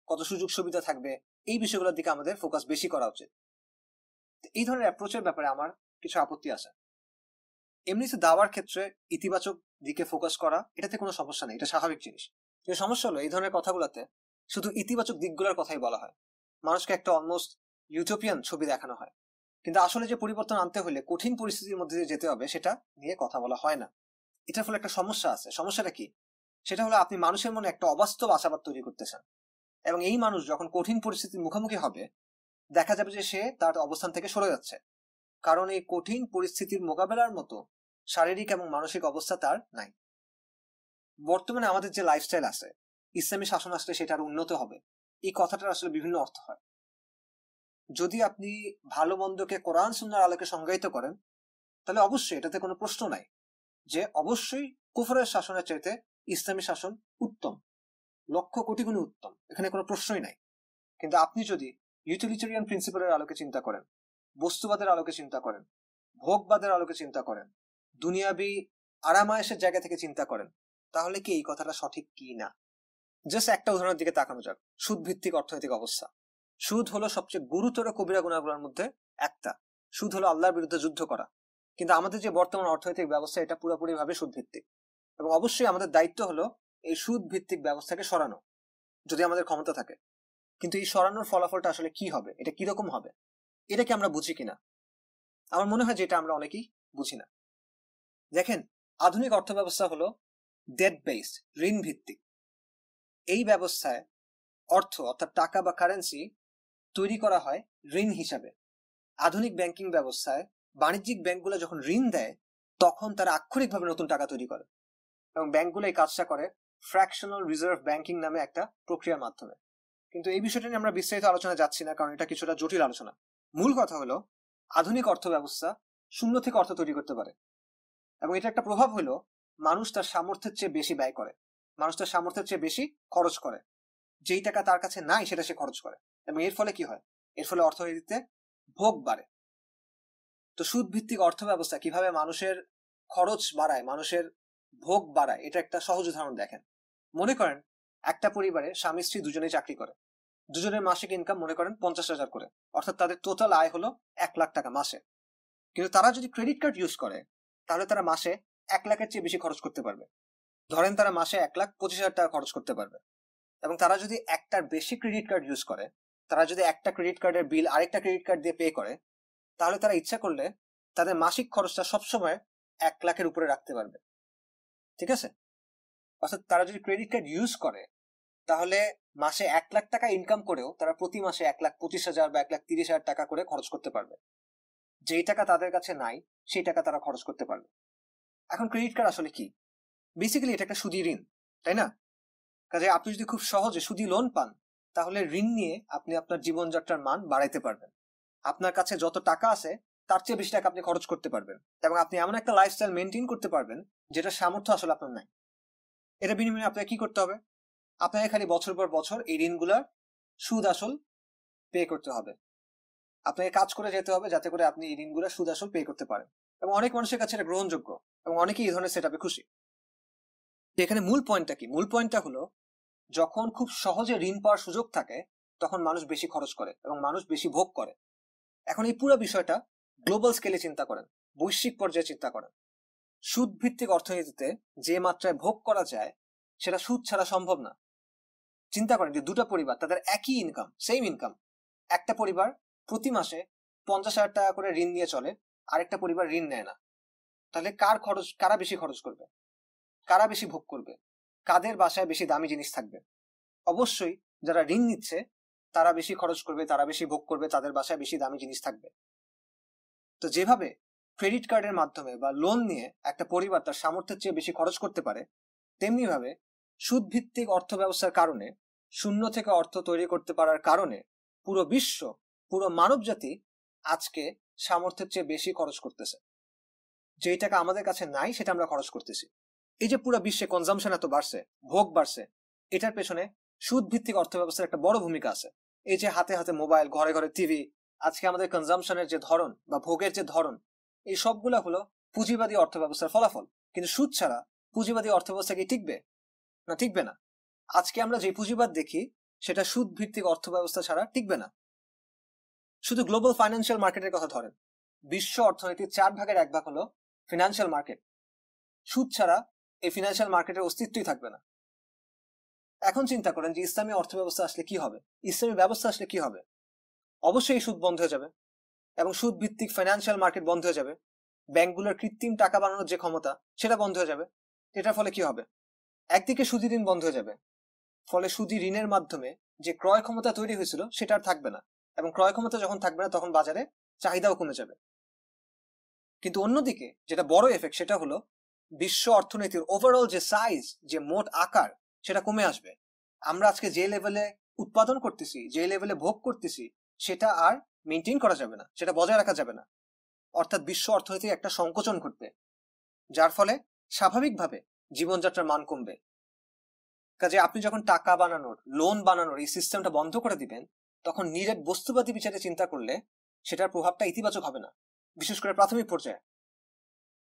কত সুযোগ সুবিধা থাকবে, এই বিষয়গুলোর দিকে আমাদের ফোকাস বেশি করা উচিত। এই ধরনের অ্যাপ্রোচের ব্যাপারে আমার কিছু আপত্তি আছে। এমনিতে দাওয়ার ক্ষেত্রে ইতিবাচক দিকে ফোকাস করা, এটাতে কোনো সমস্যা নেই, এটা স্বাভাবিক জিনিস। কিন্তু সমস্যা হলো এই ধরনের কথাগুলোতে শুধু ইতিবাচক দিকগুলোর কথাই বলা হয়, মানুষকে একটা অলমোস্ট ইউটোপিয়ান ছবি দেখানো হয়, কিন্তু আসলে যে পরিবর্তন আনতে হলে কঠিন পরিস্থিতির মধ্যে দিয়ে যেতে হবে সেটা নিয়ে কথা বলা হয় না। এটার ফলে একটা সমস্যা আছে। সমস্যাটা কি? সেটা হলো আপনি মানুষের মনে একটা অবাস্তব আশাবাদ তৈরি করতেছেন, এবং এই মানুষ যখন কঠিন পরিস্থিতির মুখোমুখি হবে দেখা যাবে যে সে তার অবস্থান থেকে সরে যাচ্ছে, কারণ এই কঠিন পরিস্থিতির মোকাবেলার মতো শারীরিক এবং মানসিক অবস্থা তার নাই। বর্তমানে আমাদের যে লাইফস্টাইল আছে, ইসলামী শাসন আসলে সেটা আরো উন্নত হবে, এই কথাটার আসলে বিভিন্ন অর্থ হয়। যদি আপনি ভালো মন্দকে কোরআন সুন্নাহর আলোকে সংজ্ঞায়িত করেন তাহলে অবশ্যই এটাতে কোনো প্রশ্ন নাই যে অবশ্যই কুফরের শাসনের চাইতে ইসলামী শাসন উত্তম, লক্ষ কোটি গুণে উত্তম, এখানে কোনো প্রশ্নই নাই। কিন্তু আপনি যদি ইউটিলিটারিয়ান প্রিন্সিপালের আলোকে চিন্তা করেন, বস্তুবাদের আলোকে চিন্তা করেন, ভোগবাদের আলোকে চিন্তা করেন, দুনিয়াবি আরামায়েশের জায়গা থেকে চিন্তা করেন, তাহলে কি এই কথাটা সঠিক কি না? জাস্ট একটা উদাহরণের দিকে তাকানো যাক। সুদ ভিত্তিক অর্থনৈতিক অবস্থা। সুদ হলো সবচেয়ে গুরুতর কবিরা গুনাহগুলোর মধ্যে একটা। সুদ হলো আল্লাহর বিরুদ্ধে যুদ্ধ করা। কিন্তু আমাদের যে বর্তমান অর্থনৈতিক ব্যবস্থা এটা পুরোপুরি ভাবে সুদ ভিত্তিক, এবং অবশ্যই আমাদের দায়িত্ব হলো এই সুদ ভিত্তিক ব্যবস্থাকে সরানো যদি আমাদের ক্ষমতা থাকে। কিন্তু এই সরানোর ফলাফলটা আসলে কি হবে, এটা কিরকম হবে, এটা কি আমরা বুঝি কিনা? আমার মনে হয় যে এটা আমরা অনেকেই বুঝি না। দেখেন, আধুনিক অর্থ ব্যবস্থা হলো ডেট বেসড, ঋণ ভিত্তিক। এই ব্যবস্থায় অর্থ অর্থাৎ টাকা বা কারেন্সি তৈরি করা হয় ঋণ হিসাবে। আধুনিক ব্যাংকিং ব্যবস্থায় বাণিজ্যিক ব্যাংকগুলো যখন ঋণ দেয় তখন তারা আক্ষরিকভাবে নতুন টাকা তৈরি করে, এবং ব্যাংকগুলো এই কাজটা করে ফ্র্যাকশনাল রিজার্ভ ব্যাংকিং নামে একটা প্রক্রিয়ার মাধ্যমে। কিন্তু এই বিষয়টা নিয়ে আমরা বিস্তারিত আলোচনা যাচ্ছি না, কারণ এটা কিছুটা জটিল আলোচনা। মূল কথা হলো আধুনিক অর্থ ব্যবস্থা শূন্য থেকে অর্থ তৈরি করতে পারে, এবং এটা একটা প্রভাব হলো মানুষ তার সামর্থ্যের চেয়ে বেশি ব্যয় করে, মানুষ তার সামর্থ্যের চেয়ে বেশি খরচ করে, যেই টাকা তার কাছে নাই সেটা সে খরচ করে, এবং এর ফলে কি হয়? এর ফলে অর্থনীতিতে ভোগ বাড়ে। তো সুদ ভিত্তিক অর্থ ব্যবস্থা কিভাবে মানুষের খরচ বাড়ায়, মানুষের ভোগ বাড়ায়, এটা একটা সহজ উদাহরণ দেখেন। মনে করেন একটা পরিবারে স্বামী স্ত্রী দুজনেই চাকরি করে, দুজনের মাসিক ইনকাম মনে করেন 50,000 করে, অর্থাৎ তাদের টোটাল আয় হলো 1 লাখ টাকা মাসে। কিন্তু তারা যদি ক্রেডিট কার্ড ইউজ করে তাহলে তারা মাসে 1 লাখের চেয়ে বেশি খরচ করতে পারবে। ধরেন তারা মাসে 1,25,000 টাকা খরচ করতে পারবে, এবং তারা যদি একটার বেশি ক্রেডিট কার্ড ইউজ করে, তারা যদি একটা ক্রেডিট কার্ডের বিল আরেকটা ক্রেডিট কার্ড দিয়ে পে করে, তাহলে তারা ইচ্ছা করলে তাদের মাসিক খরচটা সবসময় 1 লাখের উপরে রাখতে পারবে। ঠিক আছে? অর্থাৎ তারা যদি ক্রেডিট কার্ড ইউজ করে তাহলে মাসে 1 লাখ টাকা ইনকাম করেও তারা প্রতি মাসে 1,25,000 বা 1,30,000 টাকা করে খরচ করতে পারবে। যেই টাকা তাদের কাছে নাই সেই টাকা তারা খরচ করতে পারবে। এখন ক্রেডিট কার্ড আসলে কি? বেসিক্যালি এটা একটা সুদি ঋণ, তাই না? কাজে আপনি যদি খুব সহজে সুদি লোন পান তাহলে ঋণ নিয়ে আপনি আপনার জীবনযাত্রার মান বাড়াইতে পারবেন। আপনার কাছে যত টাকা আছে তার চেয়ে বেশি টাকা আপনি খরচ করতে পারবেন, এবং আপনি এমন একটা লাইফস্টাইল মেনটেন করতে পারবেন যেটা সামর্থ্য আসলে আপনার নাই। এটা বিনিময়ে আপনাকে কি করতে হবে? আপনাকে খালি বছর পর বছর এই ঋণগুলার সুদ আসল পে করতে হবে। আপনাকে কাজ করে যেতে হবে যাতে করে আপনি এই ঋণগুলোর সুদ আসল পে করতে পারেন, এবং অনেক মানুষের কাছে এটা গ্রহণযোগ্য এবং অনেকেই এই ধরনের সেটআপে খুশি। এখানে মূল পয়েন্টটা কি? মূল পয়েন্টটা হলো যখন খুব সহজে ঋণ পাওয়ার সুযোগ থাকে তখন মানুষ বেশি খরচ করে এবং মানুষ বেশি ভোগ করে। এখন এই পুরো বিষয়টা গ্লোবাল স্কেলে চিন্তা করেন, বৈশ্বিক পর্যায়ে চিন্তা করেন। সুদ ভিত্তিক অর্থনীতিতে যে মাত্রায় ভোগ করা যায় সেটা সুদ ছাড়া সম্ভব না। চিন্তা করেন যে দুটো পরিবার তাদের একই ইনকাম, সেম ইনকাম, একটা পরিবার প্রতি মাসে 50,000 টাকা করে ঋণ নিয়ে চলে, আরেকটা পরিবার ঋণ নেয় না। তাহলে কারা বেশি খরচ করবে, কারা বেশি ভোগ করবে, কাদের বাসায় বেশি দামি জিনিস থাকবে? অবশ্যই যারা ঋণ নিচ্ছে তারা বেশি খরচ করবে, তারা বেশি ভোগ করবে, তাদের বাসায় বেশি দামি জিনিস থাকবে। তো যেভাবে ক্রেডিট কার্ডের মাধ্যমে বা লোন নিয়ে একটা পরিবার তার সামর্থ্যের চেয়ে বেশি খরচ করতে পারে, তেমনি ভাবে সুদ ভিত্তিক অর্থ ব্যবস্থার কারণে, শূন্য থেকে অর্থ তৈরি করতে পারার কারণে পুরো বিশ্ব, পুরো মানব জাতি আজকে সামর্থ্যের চেয়ে বেশি খরচ করতেছে। যেই টাকা আমাদের কাছে নাই সেটা আমরা খরচ করতেছি। এই যে পুরো বিশ্বে কনজাম্পশন এত বাড়ছে, ভোগ বাড়ছে, এটার পেছনে সুদ ভিত্তিক অর্থ ব্যবস্থার একটা বড় ভূমিকা আছে। এই যে হাতে হাতে মোবাইল, ঘরে ঘরে টিভি, আজকে আমাদের কনজাম্পশনের যে ধরন বা ভোগের যে ধরন, এই সবগুলা হলো পুঁজিবাদী অর্থ ব্যবস্থার ফলাফল। কিন্তু সুদ ছাড়া পুঁজিবাদী অর্থ ব্যবস্থা কি টিকবে? না, টিকবে না। আজকে আমরা যে পুঁজিবাদ দেখি সেটা সুদ ভিত্তিক অর্থ ব্যবস্থা ছাড়া টিকবে না। শুধু গ্লোবাল ফাইন্যান্সিয়াল মার্কেটের কথা ধরেন, বিশ্ব অর্থনীতির 4/1 হলো ফিনান্সিয়াল মার্কেট। সুদ ছাড়া এই ফিনান্সিয়াল মার্কেটের অস্তিত্বই থাকবে না। এখন চিন্তা করেন যে ইসলামী অর্থ ব্যবস্থা আসলে কি হবে, ইসলামী ব্যবস্থা আসলে কি হবে। অবশ্যই সুদ বন্ধ হয়ে যাবে এবং সুদ ভিত্তিক ফাইন্যান্সিয়াল মার্কেট বন্ধ হয়ে যাবে। ব্যাংকগুলোর কৃত্রিম টাকা বানানোর যে ক্ষমতা সেটা বন্ধ হয়ে যাবে। এটার ফলে কি হবে? একদিকে সুদি ঋণ বন্ধ হয়ে যাবে, ফলে সুদি ঋণের মাধ্যমে যে ক্রয় ক্ষমতা তৈরি হয়েছিল সেটা আর থাকবে না, এবং ক্রয় ক্ষমতা যখন থাকবে না তখন বাজারে চাহিদাও কমে যাবে। কিন্তু অন্যদিকে যেটা বড় এফেক্ট সেটা হলো বিশ্ব অর্থনীতির ওভারঅল যে সাইজ, যে মোট আকার, সেটা কমে আসবে। আমরা আজকে যে লেভেলে উৎপাদন করতেছি, যে লেভেলে ভোগ করতেছি, সেটা আর মেনটেন করা যাবে না, সেটা বজায় রাখা যাবে না। অর্থাৎ বিশ্ব অর্থনীতির একটা সংকোচন ঘটবে, যার ফলে স্বাভাবিকভাবে জীবনযাত্রার মান কমবে। কাজে আপনি যখন টাকা বানানোর, লোন বানানোর এই সিস্টেমটা বন্ধ করে দিবেন, তখন নিরেট বস্তুবাদী বিচারে চিন্তা করলে সেটার প্রভাবটা ইতিবাচক হবে না, বিশেষ করে প্রাথমিক পর্যায়ে।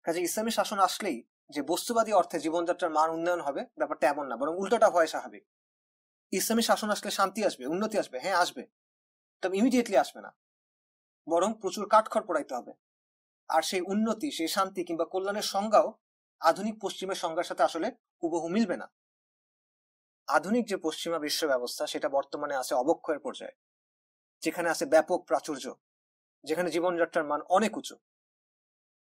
কাজে ইসলামী শাসন আসলেই যে বস্তুবাদী অর্থে জীবনযাত্রার মান উন্নয়ন হবে, ব্যাপারটা এমন না, বরং উল্টোটা হয় স্বাভাবিক। ইসলামী শাসন আসলে শান্তি আসবে, উন্নতি আসবে, হ্যাঁ আসবে, তবে ইমিডিয়েটলি আসবে না, বরং প্রচুর কাঠখড় পোড়াইতে হবে। আর সেই উন্নতি, সেই শান্তি কিংবা কল্যাণের সংজ্ঞাও আধুনিক পশ্চিমের সংজ্ঞার সাথে আসলে হুবহু মিলবে না। আধুনিক যে পশ্চিমা বিশ্ব ব্যবস্থা সেটা বর্তমানে আছে অবক্ষয়ের পর্যায়ে, যেখানে আছে ব্যাপক প্রাচুর্য, যেখানে জীবনযাত্রার মান অনেক উঁচু।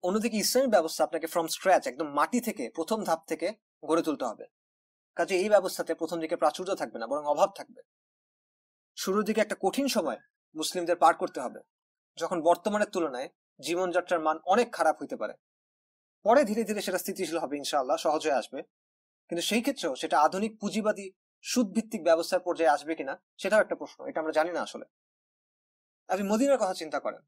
অন্যদিকে ইসলামী ব্যবস্থা আপনাকে ফ্রম স্ক্র্যাচ, একদম মাটি থেকে, প্রথম ধাপ থেকে গড়ে তুলতে হবে। কাজে এই ব্যবস্থাতে প্রথম দিকে প্রাচুর্য থাকবে না, বরং অভাব থাকবে। শুরুর দিকে একটা কঠিন সময় মুসলিমদের পার করতে হবে, যখন বর্তমানের তুলনায় জীবনযাত্রার মান অনেক খারাপ হইতে পারে। পরে ধীরে ধীরে সেটা স্থিতিশীল হবে, ইনশাআল্লাহ সহজ হয়ে আসবে। কিন্তু সেই ক্ষেত্রেও সেটা আধুনিক পুঁজিবাদী সুদ ভিত্তিক ব্যবস্থার পর্যায়ে আসবে কিনা সেটাও একটা প্রশ্ন, এটা আমরা জানি না আসলে। আপনি মদিনার কথা চিন্তা করেন,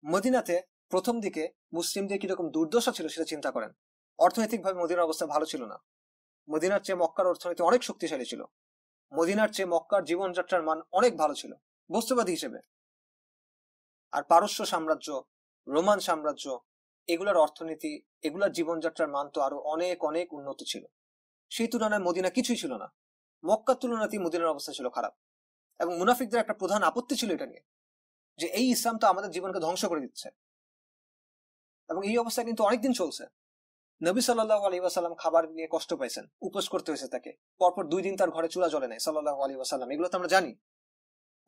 মদিনাতে প্রথম দিকে মুসলিমদের কিরকম দুর্দশা ছিল সেটা চিন্তা করেন। অর্থনৈতিকভাবে মদিনার অবস্থা ভালো ছিল না। মদিনার চেয়ে মক্কার অর্থনীতি অনেক শক্তিশালী ছিল। মদিনার চেয়ে মক্কার জীবনযাত্রার মান অনেক ভালো ছিল বস্তুবাদী হিসেবে। আর পারস্য সাম্রাজ্য, রোমান সাম্রাজ্য, এগুলার অর্থনীতি, এগুলার জীবনযাত্রার মান তো আরো অনেক অনেক উন্নত ছিল। সেই তুলনায় মদিনা কিছুই ছিল না। মক্কার তুলনাতেই মদিনার অবস্থা ছিল খারাপ। এবং মুনাফিকদের একটা প্রধান আপত্তি ছিল এটা নিয়ে, যে এই ইসলাম তো আমাদের জীবনকে ধ্বংস করে দিচ্ছে। এবং এই অবস্থা কিন্তু অনেকদিন চলছে। নবী সাল্লাল্লাহু আলাইহি ওয়াসাল্লাম খাবার নিয়ে কষ্ট পাইছেন, উপোস করতে হয়েছে তাকে, পরপর 2 দিন তার ঘরে চুলা জ্বলে নাই সাল্লাল্লাহু আলাইহি ওয়াসাল্লাম, এগুলো তো আমরা জানি।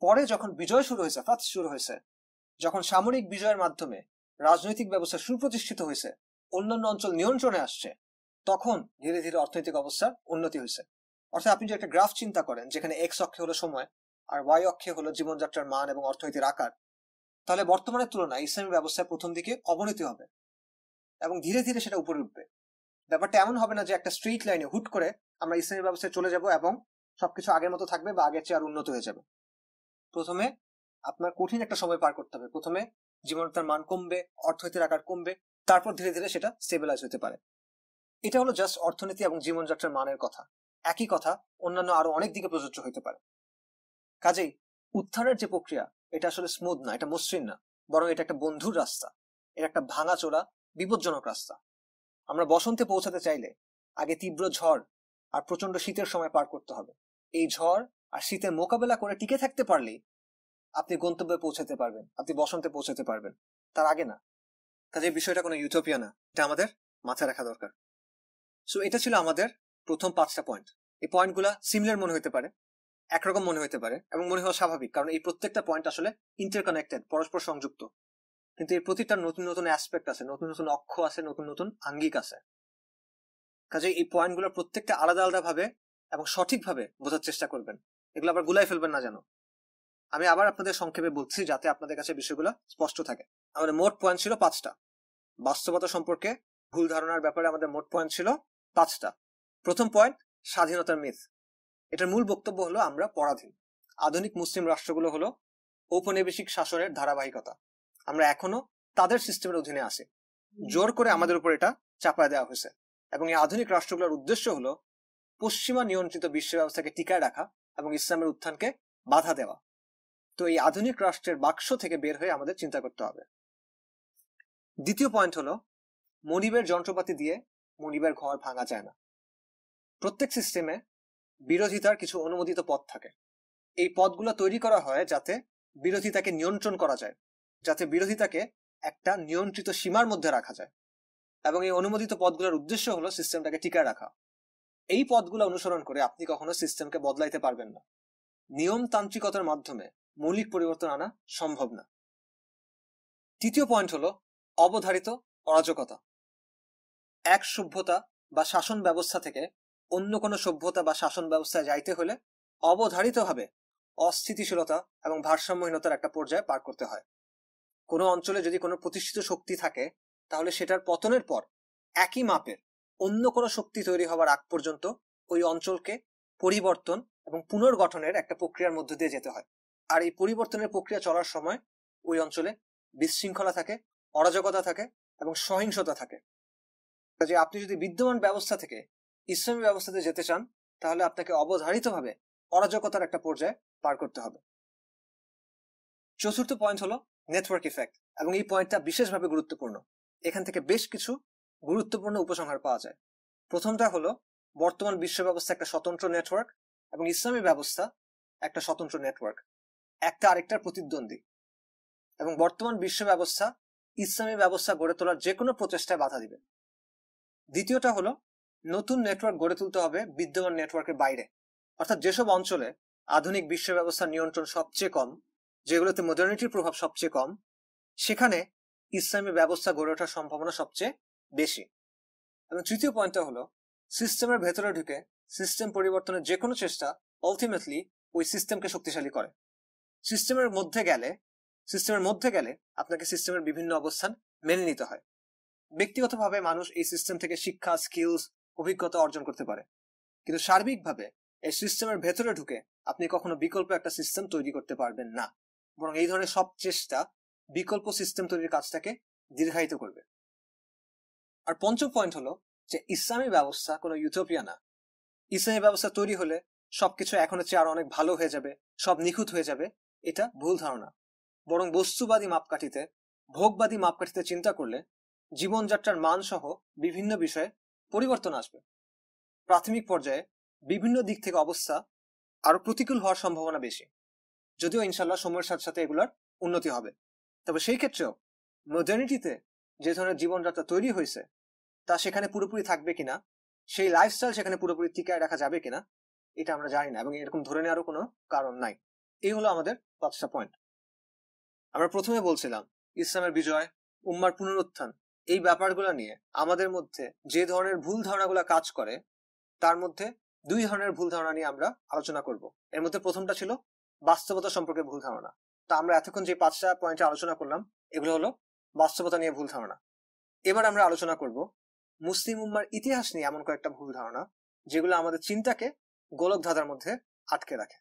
পরে যখন বিজয় শুরু হয়েছে, ফাতহ শুরু হয়েছে, যখন সামরিক বিজয়ের মাধ্যমে রাজনৈতিক ব্যবস্থা সুপ্রতিষ্ঠিত হয়েছে, অন্যান্য অঞ্চল নিয়ন্ত্রণে আসছে, তখন ধীরে ধীরে অর্থনৈতিক অবস্থার উন্নতি হয়েছে। অর্থাৎ আপনি যে একটা গ্রাফ চিন্তা করেন, যেখানে এক্স অক্ষে হলো সময় আর ওয়াই অক্ষে হলো জীবনযাত্রার মান এবং অর্থনীতির আকার, তাহলে বর্তমানের তুলনায় ইসলামী ব্যবস্থায় প্রথম দিকে অবনতি হবে এবং ধীরে ধীরে সেটা উপরে উঠবে। ব্যাপারটা এমন হবে না যে একটা স্ট্রেইট লাইনে হুট করে আমরা ইসলামী ব্যবস্থায় চলে যাব এবং সবকিছু আগের মতো থাকবে বা আগের চেয়ে আর উন্নত হয়ে যাবে। প্রথমে আপনার কঠিন একটা সময় পার করতে হবে। প্রথমে জীবনযাত্রার মান কমবে, অর্থনীতির আকার কমবে, তারপর ধীরে ধীরে সেটা স্টেবিলাইজ হতে পারে। এটা হলো জাস্ট অর্থনীতি এবং জীবনযাত্রার মানের কথা। একই কথা অন্যান্য আরো অনেক দিকে প্রযোজ্য হতে পারে। কাজেই উত্থানের যে প্রক্রিয়া, এটা আসলে স্মুথ না, এটা মসৃণ না, বরং এটা একটা বন্ধুর রাস্তা, এটা একটা ভাঙাচোরা বিপজ্জনক রাস্তা। আমরা বসন্তে পৌঁছাতে চাইলে আগে তীব্র ঝড় আর প্রচন্ড শীতের সময় পার করতে হবে। এই ঝড় আর শীতের মোকাবেলা করে টিকে থাকতে পারলেই আপনি গন্তব্যে পৌঁছাতে পারবেন, আপনি বসন্তে পৌঁছাতে পারবেন, তার আগে না। কাজে বিষয়টা কোনো ইউটোপিয়া না, এটা আমাদের মাথায় রাখা দরকার। সো এটা ছিল আমাদের প্রথম 5টা পয়েন্ট। এই পয়েন্টগুলা সিমিলার মনে হতে পারে, একরকম মনে হতে পারে, এবং মনে হওয়া স্বাভাবিক, কারণ এই প্রত্যেকটা পয়েন্ট আসলে ইন্টারকানেক্টেড, পরস্পর সংযুক্ত। কিন্তু এর প্রতিটা নতুন নতুন অ্যাসপেক্ট আছে, নতুন নতুন অক্ষ আছে, নতুন নতুন আঙ্গিক আছে। কাজে এই পয়েন্টগুলো প্রত্যেকটা আলাদা আলাদা ভাবে এবং সঠিকভাবে বোঝার চেষ্টা করবেন। এগুলো আবার গুলাই ফেলবেন না যেন। আমি আবার আপনাদের সংক্ষেপে বলছি যাতে আপনাদের কাছে বিষয়গুলো স্পষ্ট থাকে। আমাদের মোট পয়েন্ট ছিল 5টা। বাস্তবতা সম্পর্কে ভুল ধারণার ব্যাপারে আমাদের মোট পয়েন্ট ছিল 5টা। প্রথম পয়েন্ট, স্বাধীনতার মিথ। এটার মূল বক্তব্য হলো আমরা পরাধীন। আধুনিক মুসলিম রাষ্ট্রগুলো হলো ঔপনিবেশিক শাসনের ধারাবাহিকতা। আমরা এখনো তাদের সিস্টেমের অধীনে আছি। জোর করে আমাদের উপর এটা চাপায় দেওয়া হয়েছে এবং এই আধুনিক রাষ্ট্রগুলোর উদ্দেশ্য হলো পশ্চিমা নিয়ন্ত্রিত বিশ্ব ব্যবস্থাকে টিকায় রাখা এবং ইসলামের উত্থানকে বাধা দেওয়া। তো এই আধুনিক রাষ্ট্রের বাক্স থেকে বের হয়ে আমাদের চিন্তা করতে হবে। দ্বিতীয় পয়েন্ট হলো মনিবের যন্ত্রপাতি দিয়ে মনিবের ঘর ভাঙা যায় না। প্রত্যেক সিস্টেমে বিরোধিতার কিছু অনুমোদিত পথ থাকে। এই পথগুলো তৈরি করা হয় যাতে বিরোধিতাকে নিয়ন্ত্রণ করা যায়, যাতে বিরোধিতাকে একটা নিয়ন্ত্রিত সীমার মধ্যে রাখা যায়, এবং এই অনুমোদিত পথগুলোর উদ্দেশ্য হলো সিস্টেমটাকে টিকায় রাখা। এই পথগুলো অনুসরণ করে আপনি কখনো সিস্টেমকে বদলাইতে পারবেন না। নিয়মতান্ত্রিকতার মাধ্যমে মৌলিক পরিবর্তন আনা সম্ভব না। তৃতীয় পয়েন্ট হলো অবধারিত অরাজকতা। এক সভ্যতা বা শাসন ব্যবস্থা থেকে অন্য কোনো সভ্যতা বা শাসন ব্যবস্থায় যাইতে হলে অবধারিতভাবে অস্থিতিশীলতা এবং ভারসাম্যহীনতার একটা পর্যায়ে পার করতে হয়। কোনো অঞ্চলে যদি কোনো প্রতিষ্ঠিত শক্তি থাকে, তাহলে সেটার পতনের পর একই মাপের অন্য কোনো শক্তি তৈরি হওয়ার আগ পর্যন্ত ওই অঞ্চলকে পরিবর্তন এবং পুনর্গঠনের একটা প্রক্রিয়ার মধ্য দিয়ে যেতে হয়। আর এই পরিবর্তনের প্রক্রিয়া চলার সময় ওই অঞ্চলে বিশৃঙ্খলা থাকে, অরাজকতা থাকে এবং সহিংসতা থাকে। যে আপনি যদি বিদ্যমান ব্যবস্থা থেকে ইসলামী ব্যবস্থাতে যেতে চান, তাহলে আপনাকে অবধারিতভাবে অরাজকতার একটা পর্যায়ে পার করতে হবে। চতুর্থ পয়েন্ট হলো নেটওয়ার্ক ইফেক্ট, এবং এই পয়েন্টটা বিশেষভাবে গুরুত্বপূর্ণ। এখান থেকে বেশ কিছু গুরুত্বপূর্ণ উপসংহার পাওয়া যায়। প্রথমটা হলো বর্তমান বিশ্ব ব্যবস্থা একটা স্বতন্ত্র নেটওয়ার্ক এবং ইসলামী ব্যবস্থা একটা স্বতন্ত্র নেটওয়ার্ক, একটা আরেকটার প্রতিদ্বন্দ্বী, এবং বর্তমান বিশ্ব ব্যবস্থা ইসলামী ব্যবস্থা গড়ে তোলার যে কোনো প্রচেষ্টায় বাধা দিবে। দ্বিতীয়টা হলো নতুন নেটওয়ার্ক গড়ে তুলতে হবে বিদ্যমান নেটওয়ার্কের বাইরে, অর্থাৎ যেসব অঞ্চলে আধুনিক বিশ্ব ব্যবস্থার নিয়ন্ত্রণ সবচেয়ে কম, যেগুলোতে মডার্নিটির প্রভাব সবচেয়ে কম, সেখানে ইসলামী ব্যবস্থা গড়ে ওঠার সম্ভাবনা সবচেয়ে বেশি। এবং তৃতীয় পয়েন্টটা হলো সিস্টেমের ভেতরে ঢুকে সিস্টেম পরিবর্তনের যে কোনো চেষ্টা আলটিমেটলি ওই সিস্টেমকে শক্তিশালী করে। সিস্টেমের মধ্যে গেলে আপনাকে সিস্টেমের বিভিন্ন অবস্থান মেনে নিতে হয়। ব্যক্তিগতভাবে মানুষ এই সিস্টেম থেকে শিক্ষা, স্কিলস, অভিজ্ঞতা অর্জন করতে পারে, কিন্তু সার্বিকভাবে এই সিস্টেমের ভেতরে ঢুকে আপনি কখনো বিকল্প একটা সিস্টেম তৈরি করতে পারবেন না, বরং এই ধরনের সব চেষ্টা বিকল্প সিস্টেম তৈরির কাজটাকে দীর্ঘায়িত করবে। আর পঞ্চম পয়েন্ট হলো যে ইসলামী ব্যবস্থা কোনো ইউটোপিয়া না। ইসলামী ব্যবস্থা তৈরি হলে সবকিছু এখনের চেয়ে আরো অনেক ভালো হয়ে যাবে, সব নিখুঁত হয়ে যাবে, এটা ভুল ধারণা। বরং বস্তুবাদী মাপকাঠিতে, ভোগবাদী মাপকাঠিতে চিন্তা করলে জীবনযাত্রার মান সহ বিভিন্ন বিষয়ে পরিবর্তন আসবে। প্রাথমিক পর্যায়ে বিভিন্ন দিক থেকে অবস্থা আরো প্রতিকূল হওয়ার সম্ভাবনা বেশি, যদিও ইনশাল্লাহ সময়ের সাথে সাথে এগুলোর উন্নতি হবে। তবে সেই ক্ষেত্রেও মডার্নিটিতে যে ধরনের জীবনযাত্রা তৈরি হয়েছে তা সেখানে পুরোপুরি থাকবে কিনা, সেই লাইফস্টাইল সেখানে পুরোপুরি টিকায় রাখা যাবে কিনা, এটা আমরা জানি না, এবং এরকম ধরে নেওয়ারও কোনো কারণ নাই। এই হলো আমাদের 5টা পয়েন্ট। আমরা প্রথমে বলছিলাম ইসলামের বিজয়, উম্মার পুনরুত্থান, এই ব্যাপারগুলো নিয়ে আমাদের মধ্যে যে ধরনের ভুল ধারণাগুলো কাজ করে, তার মধ্যে 2 ধরনের ভুল ধারণা নিয়ে আমরা আলোচনা করব। এর মধ্যে প্রথমটা ছিল বাস্তবতা সম্পর্কে ভুল ধারণা। তা আমরা এতক্ষণ যে 5টা পয়েন্টে আলোচনা করলাম, এগুলো হলো বাস্তবতা নিয়ে ভুল ধারণা। এবার আমরা আলোচনা করব মুসলিম উম্মার ইতিহাস নিয়ে এমন কয়েকটা ভুল ধারণা যেগুলো আমাদের চিন্তাকে গোলক ধাঁধার মধ্যে আটকে রাখে।